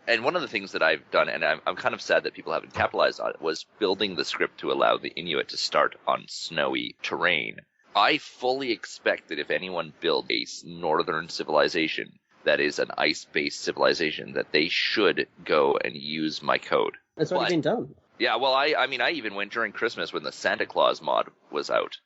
S4: And one of the things that I've done, and I'm kind of sad that people haven't capitalized on it, was building the script to allow the Inuit to start on snowy terrain. I fully expect that if anyone builds a northern civilization that is an ice-based civilization, that they should go and use my code.
S5: It's already been done.
S4: Yeah, well, I mean, I even went during Christmas when the Santa Claus mod was out.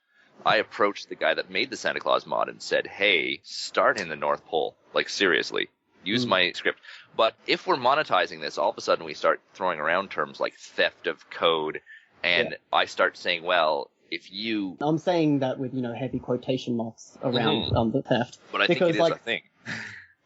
S4: I approached the guy that made the Santa Claus mod and said, hey, start in the North Pole. Like, seriously. Use my script. But if we're monetizing this, all of a sudden we start throwing around terms like theft of code, and I start saying, well, if you...
S5: I'm saying that with, heavy quotation marks around the theft.
S4: But I think it is a thing.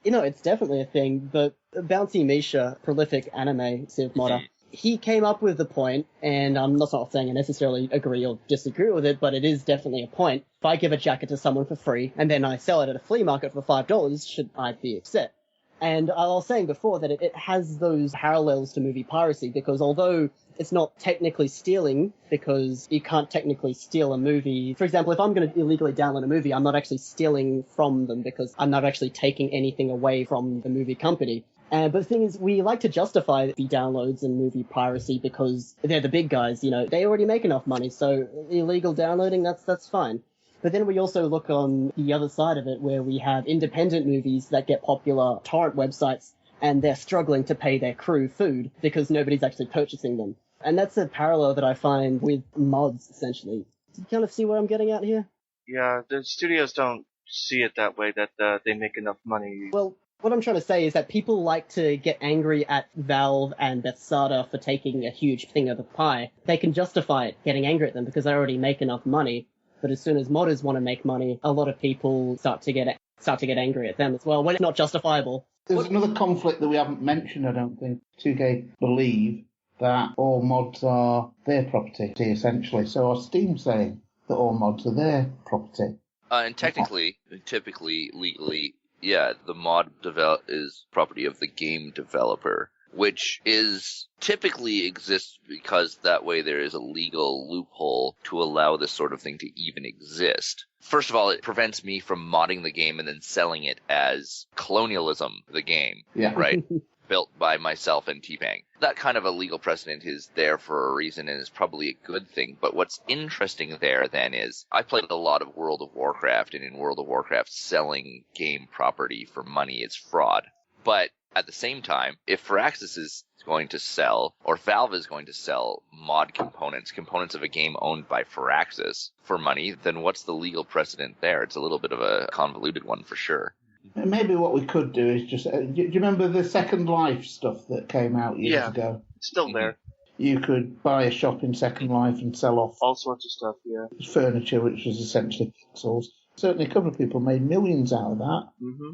S5: It's definitely a thing, but Bouncy Misha, prolific anime civ modder, he came up with the point, and I'm not saying I necessarily agree or disagree with it, but it is definitely a point. If I give a jacket to someone for free, and then I sell it at a flea market for $5, should I be upset? And I was saying before that it has those parallels to movie piracy, because although it's not technically stealing, because you can't technically steal a movie. For example, if I'm going to illegally download a movie, I'm not actually stealing from them because I'm not actually taking anything away from the movie company. But the thing is, we like to justify the downloads and movie piracy because they're the big guys, they already make enough money, so illegal downloading, that's fine. But then we also look on the other side of it where we have independent movies that get popular torrent websites and they're struggling to pay their crew food because nobody's actually purchasing them. And that's a parallel that I find with mods, essentially. Do you kind of see where I'm getting at here?
S2: Yeah, the studios don't see it that way, that they make enough money.
S5: Well, what I'm trying to say is that people like to get angry at Valve and Bethesda for taking a huge thing of the pie. They can justify it, getting angry at them, because they already make enough money. But as soon as modders want to make money, a lot of people start to get angry at them as well, when it's not justifiable.
S1: There's another conflict that we haven't mentioned, I don't think. 2K believe that all mods are their property, essentially. So are Steam saying that all mods are their property?
S4: And technically, typically, legally, yeah, the mod is property of the game developer, which is typically exists because that way there is a legal loophole to allow this sort of thing to even exist. First of all, it prevents me from modding the game and then selling it as Colonialism, the game, right? Built by myself and T-Bang. That kind of a legal precedent is there for a reason and is probably a good thing. But what's interesting there then is I played a lot of World of Warcraft, and in World of Warcraft, selling game property for money is fraud. But At the same time, if Firaxis is going to sell, or Valve is going to sell mod components of a game owned by Firaxis for money, then what's the legal precedent there? It's a little bit of a convoluted one for sure.
S1: Maybe what we could do is just... do you remember the Second Life stuff that came out years ago?
S2: It's still there.
S1: You could buy a shop in Second Life and sell off
S2: all sorts of stuff, yeah.
S1: Furniture, which was essentially pixels. Certainly a couple of people made millions out of that.
S2: Mm-hmm.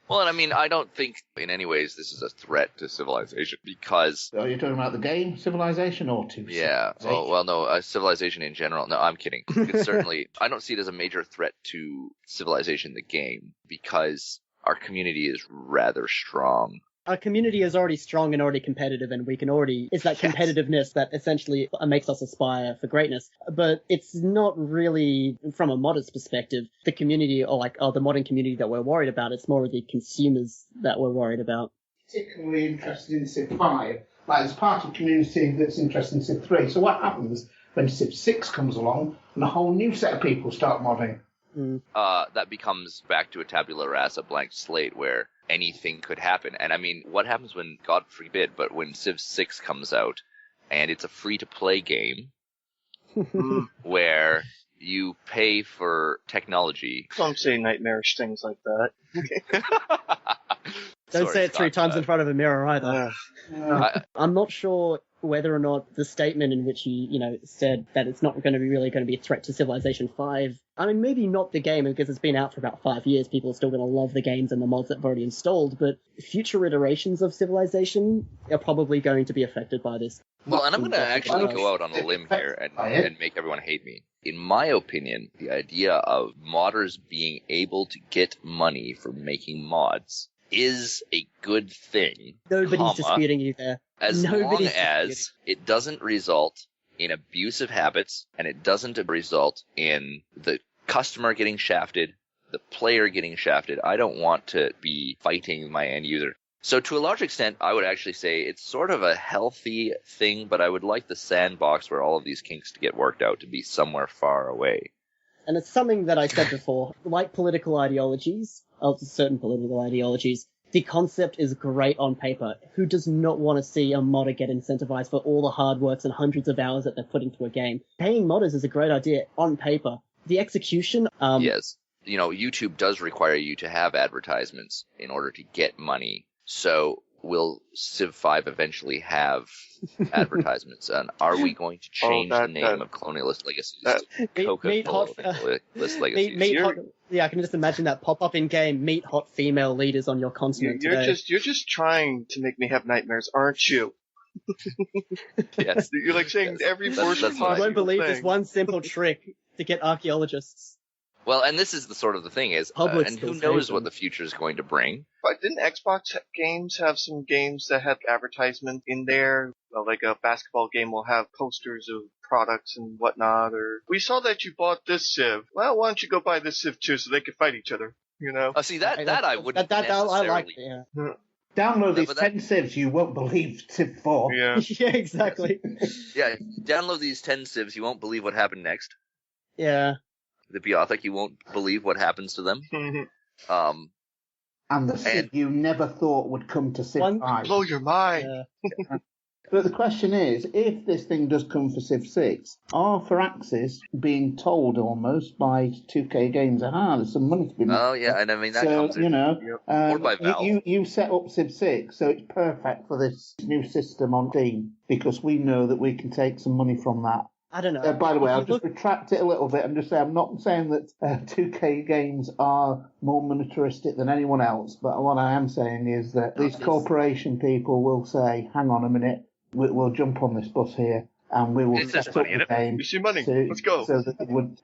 S4: Well, and I mean, I don't think in any ways this is a threat to Civilization because...
S1: Are you talking about the game Civilization or to
S4: Yeah.
S1: Civilization?
S4: Oh, well, no, Civilization in general. No, I'm kidding. It's certainly, I don't see it as a major threat to Civilization, the game, because our community is rather strong.
S5: Our community is already strong and already competitive, and we can already... It's that competitiveness that essentially makes us aspire for greatness. But it's not really, from a modder's perspective, the community or the modern community that we're worried about. It's more the consumers that we're worried about.
S1: Particularly interested in Civ 5. Like, there's part of the community that's interested in Civ 3. So what happens when Civ 6 comes along and a whole new set of people start modding?
S4: That becomes back to a tabula rasa, blank slate, where anything could happen. And I mean, what happens when, God forbid, but when Civ 6 comes out and it's a free-to-play game where you pay for technology.
S2: Don't say nightmarish things like that.
S5: Don't say it 3 times in front of a mirror either. I'm not sure whether or not the statement in which he, said that it's not going to be a threat to Civilization 5. I mean, maybe not the game, because it's been out for about 5 years. People are still going to love the games and the mods that have already installed, but future iterations of Civilization are probably going to be affected by this.
S4: Well, and I'm going to actually go out on a limb here and make everyone hate me. In my opinion, the idea of modders being able to get money for making mods is a good thing.
S5: Nobody's disputing you there.
S4: As long as it doesn't result in abusive habits and it doesn't result in the customer getting shafted, the player getting shafted. I don't want to be fighting my end user. So to a large extent, I would actually say it's sort of a healthy thing, but I would like the sandbox where all of these kinks to get worked out to be somewhere far away.
S5: And it's something that I said before, like political ideologies, of certain political ideologies, the concept is great on paper. Who does not want to see a modder get incentivized for all the hard works and hundreds of hours that they've put into a game? Paying modders is a great idea on paper. The execution...
S4: Yes. YouTube does require you to have advertisements in order to get money. So will Civ 5 eventually have advertisements? And are we going to change the name of Colonialist Legacies to Coca-Cola Legacies?
S5: Yeah, I can just imagine that pop up in game. Meet hot female leaders on your continent.
S2: You're just trying to make me have nightmares, aren't you?
S4: Yes.
S2: You're like saying every portion.
S5: You won't believe this one simple trick to get archaeologists.
S4: Well, and this is the sort of the thing is, and who knows what the future is going to bring.
S2: But didn't Xbox games have some games that have advertisement in there? Like a basketball game will have posters of products and whatnot, or we saw that you bought this Civ. Well, why don't you go buy this Civ too so they could fight each other,
S4: See, that I wouldn't necessarily...
S5: I like, yeah.
S1: Download these 10 Civs, you won't believe Civ 4.
S2: Yeah,
S5: yeah, exactly.
S4: Yeah, download these 10 Civs, you won't believe what happened next.
S5: Yeah.
S4: The Beothic, you won't believe what happens to them.
S1: And the Civ you never thought would come to Civ 5.
S2: Blow your mind.
S5: Yeah.
S1: But the question is, if this thing does come for Civ 6, are Firaxis being told almost by 2K Games, there's some money to be made?
S4: Oh, yeah, and I mean, that
S1: so,
S4: comes in. Or by Valve.
S1: You set up Civ 6, so it's perfect for this new system on Steam, because we know that we can take some money from that.
S5: I don't know.
S1: By the way, I'll just retract it a little bit and just say I'm not saying that 2K Games are more monetaristic than anyone else, but what I am saying is that these corporation people will say, hang on a minute, we'll jump on this bus here and we will set up the game.
S2: We see money. Let's go.
S1: So that it would,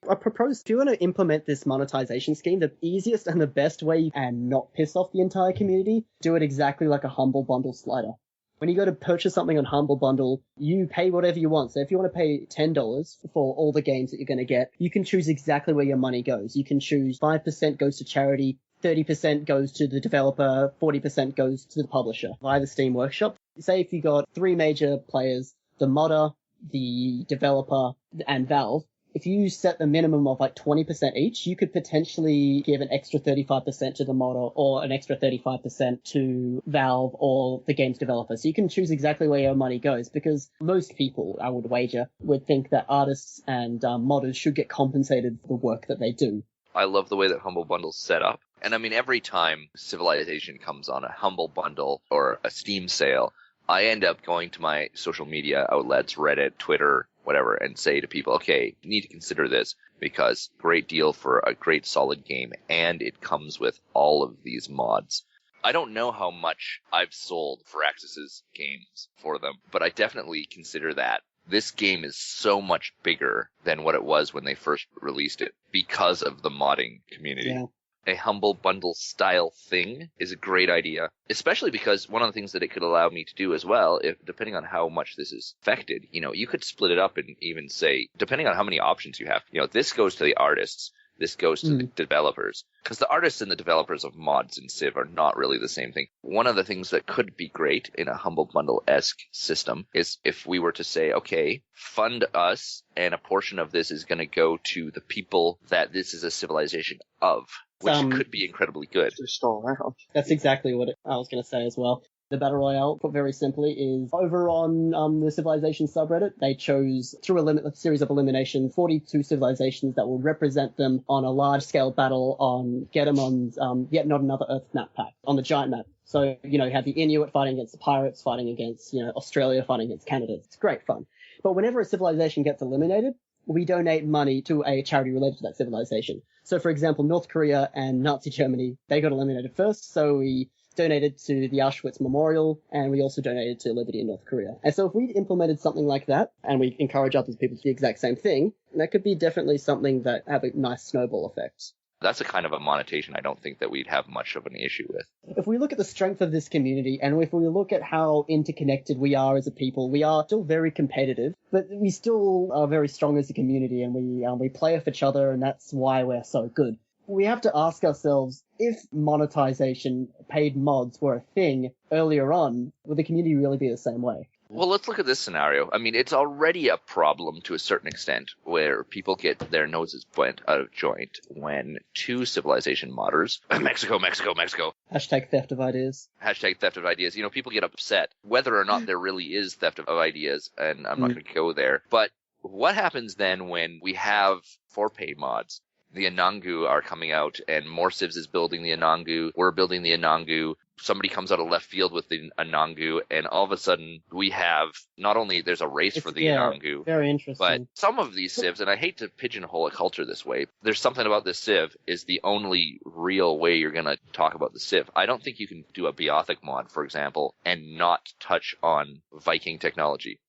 S5: I propose, if you want to implement this monetization scheme, the easiest and the best way and not piss off the entire community, do it exactly like a Humble Bundle slider. When you go to purchase something on Humble Bundle, you pay whatever you want. So if you want to pay $10 for all the games that you're going to get, you can choose exactly where your money goes. You can choose 5% goes to charity, 30% goes to the developer, 40% goes to the publisher via the Steam Workshop. Say if you got 3 major players, the modder, the developer, and Valve, if you set the minimum of like 20% each, you could potentially give an extra 35% to the modder or an extra 35% to Valve or the game's developer. So you can choose exactly where your money goes, because most people, I would wager, would think that artists and modders should get compensated for the work that they do.
S4: I love the way that Humble Bundle's set up. And I mean, every time Civilization comes on a Humble Bundle or a Steam sale, I end up going to my social media outlets, Reddit, Twitter, whatever, and say to people, okay, you need to consider this because great deal for a great solid game, and it comes with all of these mods. I don't know how much I've sold Firaxis's games for them, but I definitely consider that. This game is so much bigger than what it was when they first released it because of the modding community.
S5: Yeah.
S4: A Humble Bundle style thing is a great idea, especially because one of the things that it could allow me to do as well, if depending on how much this is affected, you could split it up and even say, depending on how many options you have, this goes to the artists, this goes to the developers, because the artists and the developers of mods in Civ are not really the same thing. One of the things that could be great in a Humble Bundle-esque system is if we were to say, okay, fund us, and a portion of this is going to go to the people that this is a civilization of, which could be incredibly good.
S2: They're still around.
S5: That's exactly what I was going to say as well. The Battle Royale, put very simply, is over on the Civilization subreddit. They chose, through a series of eliminations, 42 civilizations that will represent them on a large-scale battle on Gedemon's Yet Not Another Earth map pack, on the giant map. So, you have the Inuit fighting against the pirates, fighting against, Australia, fighting against Canada. It's great fun. But whenever a civilization gets eliminated, we donate money to a charity related to that civilization. So, for example, North Korea and Nazi Germany, they got eliminated first, so we donated to the Auschwitz Memorial, and we also donated to Liberty in North Korea. And so if we implemented something like that, and we encourage other people to do the exact same thing, that could be definitely something that have a nice snowball effect.
S4: That's a kind of a monetization I don't think that we'd have much of an issue with.
S5: If we look at the strength of this community, and if we look at how interconnected we are as a people, we are still very competitive, but we still are very strong as a community, and we play off each other, and that's why we're so good. We have to ask ourselves, if monetization, paid mods were a thing earlier on, would the community really be the same way?
S4: Well, let's look at this scenario. I mean, it's already a problem to a certain extent where people get their noses bent out of joint when two Civilization modders, Mexico.
S5: Hashtag theft of ideas.
S4: Hashtag theft of ideas. People get upset whether or not there really is theft of ideas, and I'm not going to go there. But what happens then when we have, for paid mods, the Anangu are coming out, and more Civs is building the Anangu. We're building the Anangu. Somebody comes out of left field with the Anangu, and all of a sudden we have not only there's a race for the Anangu,
S5: very interesting.
S4: but some of these Civs, and I hate to pigeonhole a culture this way, there's something about this Civ is the only real way you're going to talk about the Civ. I don't think you can do a Beothic mod, for example, and not touch on Viking technology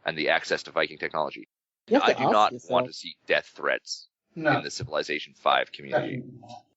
S4: and the access to Viking technology. I do not want to see death threats in the Civilization 5 community.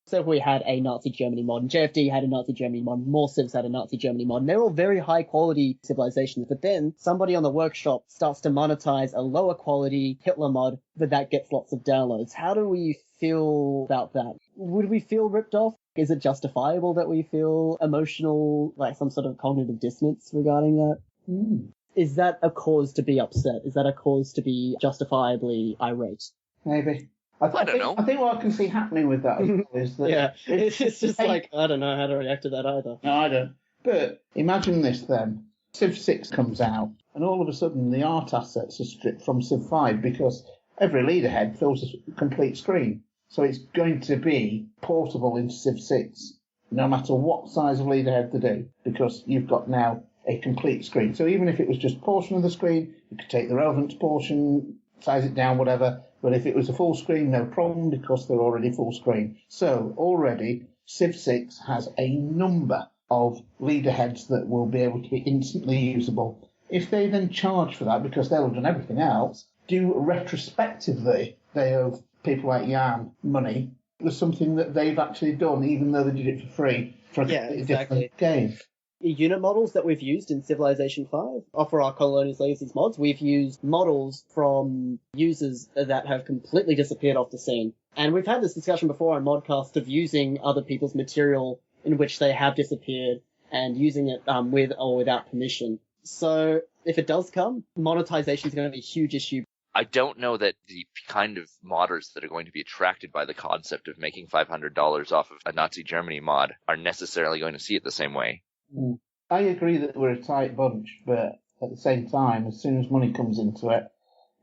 S5: So if we had a Nazi Germany mod, and JFD had a Nazi Germany mod, more Civs had a Nazi Germany mod, and they're all very high quality civilizations, but then somebody on the workshop starts to monetize a lower quality Hitler mod, but that gets lots of downloads. How do we feel about that? Would we feel ripped off? Is it justifiable that we feel emotional, like some sort of cognitive dissonance regarding that? Is that a cause to be upset? Is that a cause to be justifiably irate?
S1: Maybe.
S4: I don't know.
S1: I think what I can see happening with that is that...
S5: it's just like, I don't know how to react to that either.
S1: No, I don't. But imagine this then. Civ 6 comes out, and all of a sudden the art assets are stripped from Civ 5 because every leaderhead fills a complete screen. So it's going to be portable into Civ 6, no matter what size of leaderhead they do, because you've got now a complete screen. So even if it was just a portion of the screen, you could take the relevant portion, size it down, whatever. But if it was a full screen, no problem, because they're already full screen. So already, Civ 6 has a number of leaderheads that will be able to be instantly usable. If they then charge for that, because they'll have done everything else, do retrospectively, they owe people like Jan money. There's something that they've actually done, even though they did it for free for a different game.
S5: Unit models that we've used in Civilization 5 for our Colonies Legacies mods, we've used models from users that have completely disappeared off the scene. And we've had this discussion before on ModCast of using other people's material in which they have disappeared and using it with or without permission. So if it does come, monetization is going to be a huge issue.
S4: I don't know that the kind of modders that are going to be attracted by the concept of making $500 off of a Nazi Germany mod are necessarily going to see it the same way.
S1: I agree that we're a tight bunch, but at the same time, as soon as money comes into it,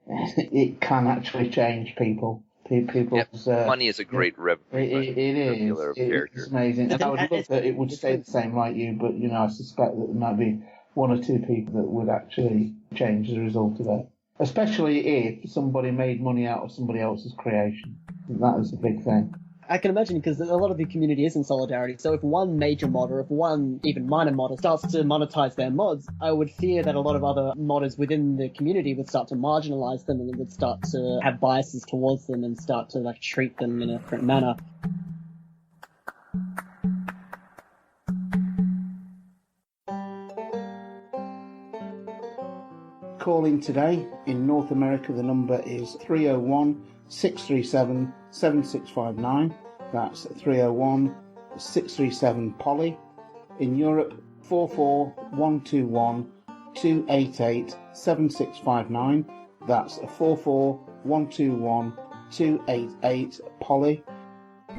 S1: it can actually change people. People's
S4: money is a great
S1: it is. It's amazing. And I would love that it would stay the same like you, but I suspect that there might be one or two people that would actually change as a result of it. Especially if somebody made money out of somebody else's creation. That is a big thing.
S5: I can imagine, because a lot of the community is in solidarity, so if one major mod or if one even minor modder starts to monetize their mods, I would fear that a lot of other modders within the community would start to marginalize them and would start to have biases towards them and start to treat them in a different manner.
S1: Calling today. In North America, the number is 301-637-7659. That's 301-637-POLY. In Europe, 44121-288-7659. That's 44121-288-POLY.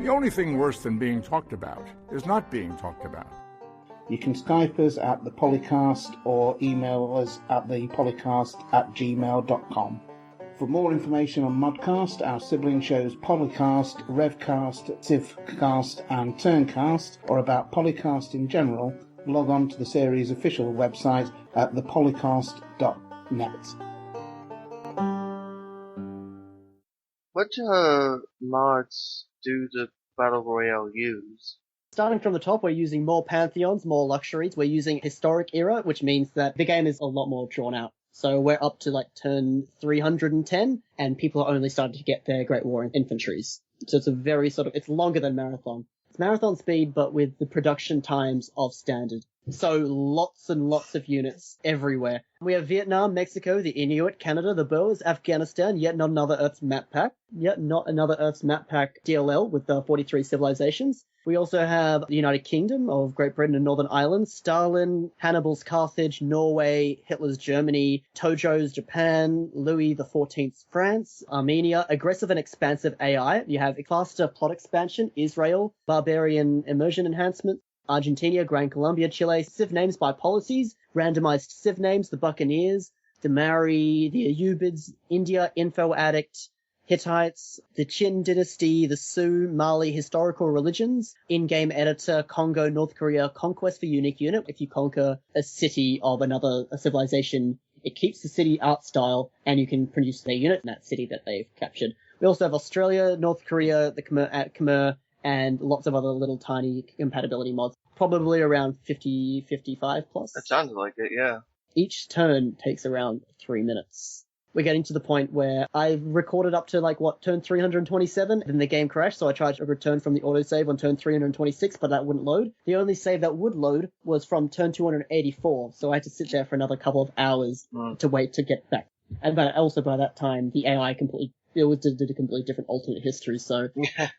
S3: The only thing worse than being talked about is not being talked about.
S1: You can Skype us at the Polycast or email us at thepolycast@gmail.com. For more information on ModCast, our sibling shows Polycast, Revcast, Civcast and Turncast, or about Polycast in general, log on to the series' official website at thepolycast.net.
S2: What mods do the Battle Royale use?
S5: Starting from the top, we're using more pantheons, more luxuries. We're using historic era, which means that the game is a lot more drawn out. So we're up to turn 310, and people are only starting to get their Great War infantries. So it's a very it's longer than Marathon. It's Marathon speed, but with the production times of Standard. So lots and lots of units everywhere. We have Vietnam, Mexico, the Inuit, Canada, the Boers, Afghanistan, yet not another Earth's map pack. DLL with the 43 civilizations. We also have the United Kingdom of Great Britain and Northern Ireland, Stalin, Hannibal's Carthage, Norway, Hitler's Germany, Tojo's Japan, Louis XIV's France, Armenia, aggressive and expansive AI. You have faster plot expansion, Israel, barbarian immersion enhancement, Argentina, Gran Colombia, Chile, civ names by policies, randomized civ names, the Buccaneers, the Maori, the Ayyubids, India, Info Addict, Hittites, the Qin dynasty, the Sioux, Mali, historical religions, in-game editor, Congo, North Korea, conquest for unique unit. If you conquer a city of a civilization, it keeps the city art style, and you can produce their unit in that city that they've captured. We also have Australia, North Korea, the Khmer, and lots of other little tiny compatibility mods. Probably around 50, 55 plus.
S2: That sounds like it, yeah.
S5: Each turn takes around 3 minutes. We're getting to the point where I recorded up to turn 327, then the game crashed, so I tried to return from the autosave on turn 326, but that wouldn't load. The only save that would load was from turn 284, so I had to sit there for another couple of hours to wait to get back. And also by that time, the AI did a completely different alternate history, so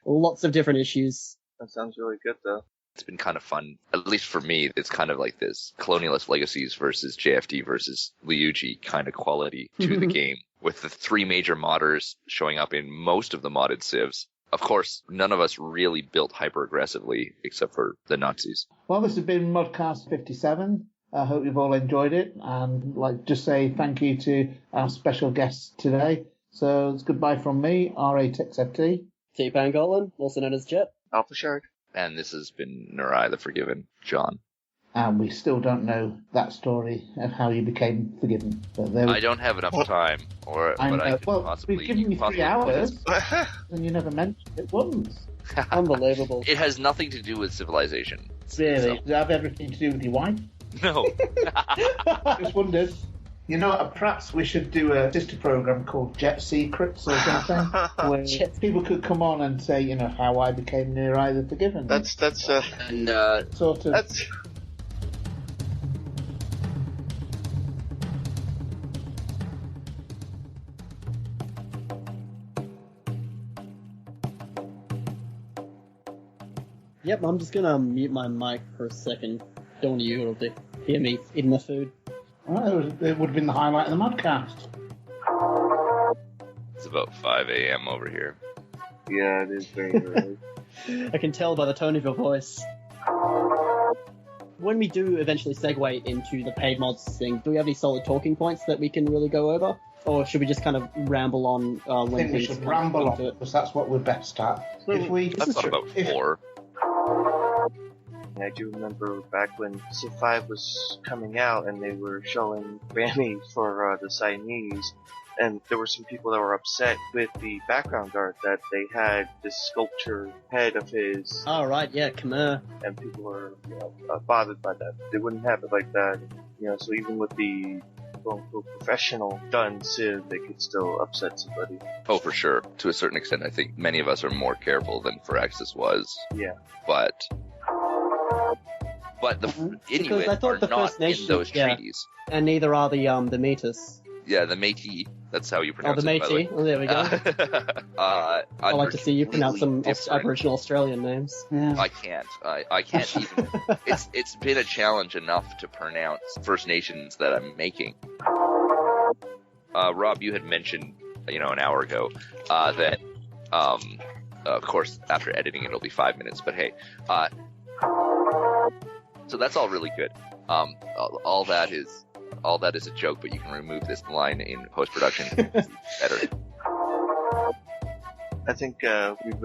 S5: lots of different issues.
S2: That sounds really good, though.
S4: It's been kind of fun, at least for me. It's kind of like this Colonialist Legacies versus JFD versus Liuji kind of quality to the game, with the three major modders showing up in most of the modded civs. Of course, none of us really built hyper-aggressively, except for the Nazis.
S1: Well, this has been ModCast 57. I hope you've all enjoyed it, and just say thank you to our special guests today. So it's goodbye from me, R8XFT.
S5: T. Pangolin, also known as Jet.
S2: Alpha Shark.
S4: And this has been Nurai the Forgiven, John.
S1: And we still don't know that story of how you became forgiven. But
S4: I don't have enough time, but I could possibly...
S1: We've given you 3 hours, and you never mentioned it once.
S5: Unbelievable.
S4: It has nothing to do with civilization.
S1: Really? Does it have everything to do with your wife?
S4: No.
S1: Just wondered. Perhaps we should do a sister program called Jet Secrets or something, where people could come on and say, how I became Nurai the Forgiven.
S2: That's
S1: sort of.
S2: That's...
S5: Yep, I'm just gonna mute my mic for a second. Don't want you to hear me eating my food.
S1: Well, it would have been the highlight of the ModCast.
S4: about 5 a.m. over here.
S2: Yeah, it is very early.
S5: I can tell by the tone of your voice. When we do eventually segue into the paid mods thing, do we have any solid talking points that we can really go over? Or should we just kind of ramble on
S1: I
S5: when
S1: think we
S5: things
S1: should ramble on,
S5: into it?
S1: because that's what we're best at. If we,
S4: I've thought about 4.
S2: I do remember back when Civ 5 was coming out and they were showing Grammy for the Siamese, and there were some people that were upset with the background art that they had this sculpture head of his,
S5: Oh, right, yeah, Khmer.
S2: and people were, bothered by that. They wouldn't have it like that. So even with the quote-unquote professional done Civ, they could still upset somebody.
S4: Oh, for sure. To a certain extent, I think many of us are more careful than Firaxis was.
S2: Yeah.
S4: But the
S5: Because I
S4: Inuit
S5: thought
S4: are
S5: the
S4: not
S5: First Nation-
S4: in those
S5: yeah.
S4: treaties.
S5: And neither are the Métis.
S4: Yeah, the Métis. That's how you
S5: Oh,
S4: pronounce
S5: the
S4: it, by the way.
S5: Métis. Oh, there we go. I like to see you pronounce some Aboriginal Australian names.
S1: yeah.
S4: I can't. I can't even. It's been a challenge enough to pronounce First Nations that I'm making. Rob, you had mentioned, an hour ago, that, of course, after editing it'll be 5 minutes, but hey, so that's all really good. All that is a joke, but you can remove this line in post-production. Better.
S2: I think we've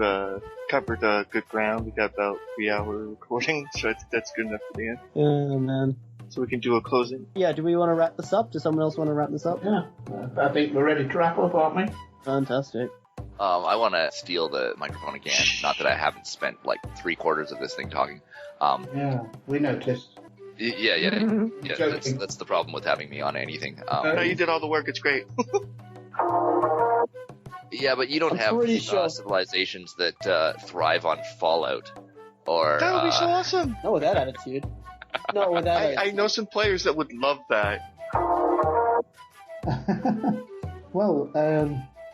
S2: covered good ground. We got about 3 hour recording, so I think that's good enough for the end.
S5: Oh, man.
S2: So we can do a closing.
S5: Yeah, do we want to wrap this up? Does someone else want to wrap this up?
S1: Yeah. I think we're ready to wrap up, aren't we?
S5: Fantastic.
S4: I want to steal the microphone again. Not that I haven't spent like 3/4 of this thing talking.
S1: Yeah, we noticed.
S4: Yeah.
S1: Joking.
S4: That's the problem with having me on anything.
S2: No, you did all the work. It's great.
S4: Yeah, but you don't
S5: I'm
S4: have
S5: pretty sure-
S4: civilizations that thrive on fallout or.
S2: That would be so awesome.
S5: Not with that attitude. Not with that
S2: I
S5: attitude.
S2: know some players that would love that.
S1: Well,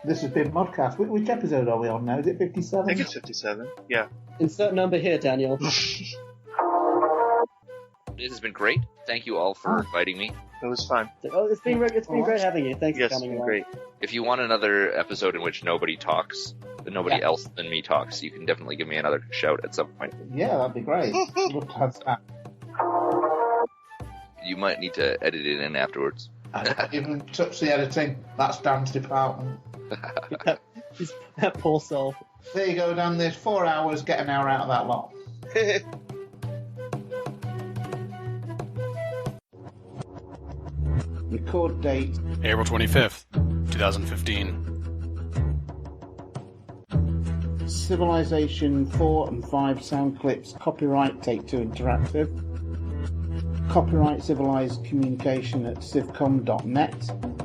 S1: this has been ModCast. Which episode are we on now? Is it 57?
S2: I think it's 57. Yeah.
S5: Insert number here, Daniel.
S4: This has been great. Thank you all for inviting me.
S2: It was fun.
S5: Oh, it's been great having you. Thanks
S2: Yes,
S5: for
S2: it's
S5: coming
S2: been
S5: along.
S2: great.
S4: If you want another episode in which nobody talks, nobody
S5: Yeah.
S4: else than me talks, you can definitely give me another shout at some point.
S1: Yeah, that'd be great. Love to have that.
S4: You might need to edit it in afterwards.
S1: I don't even touch the editing. That's Dan's department.
S5: That poor soul.
S1: There you go, Dan. There's 4 hours. Get an hour out of that lot. Record date.
S6: April 25th, 2015.
S1: Civilization 4 and 5 sound clips. Copyright Take-Two Interactive. Copyright Civilized Communication at civcom.net.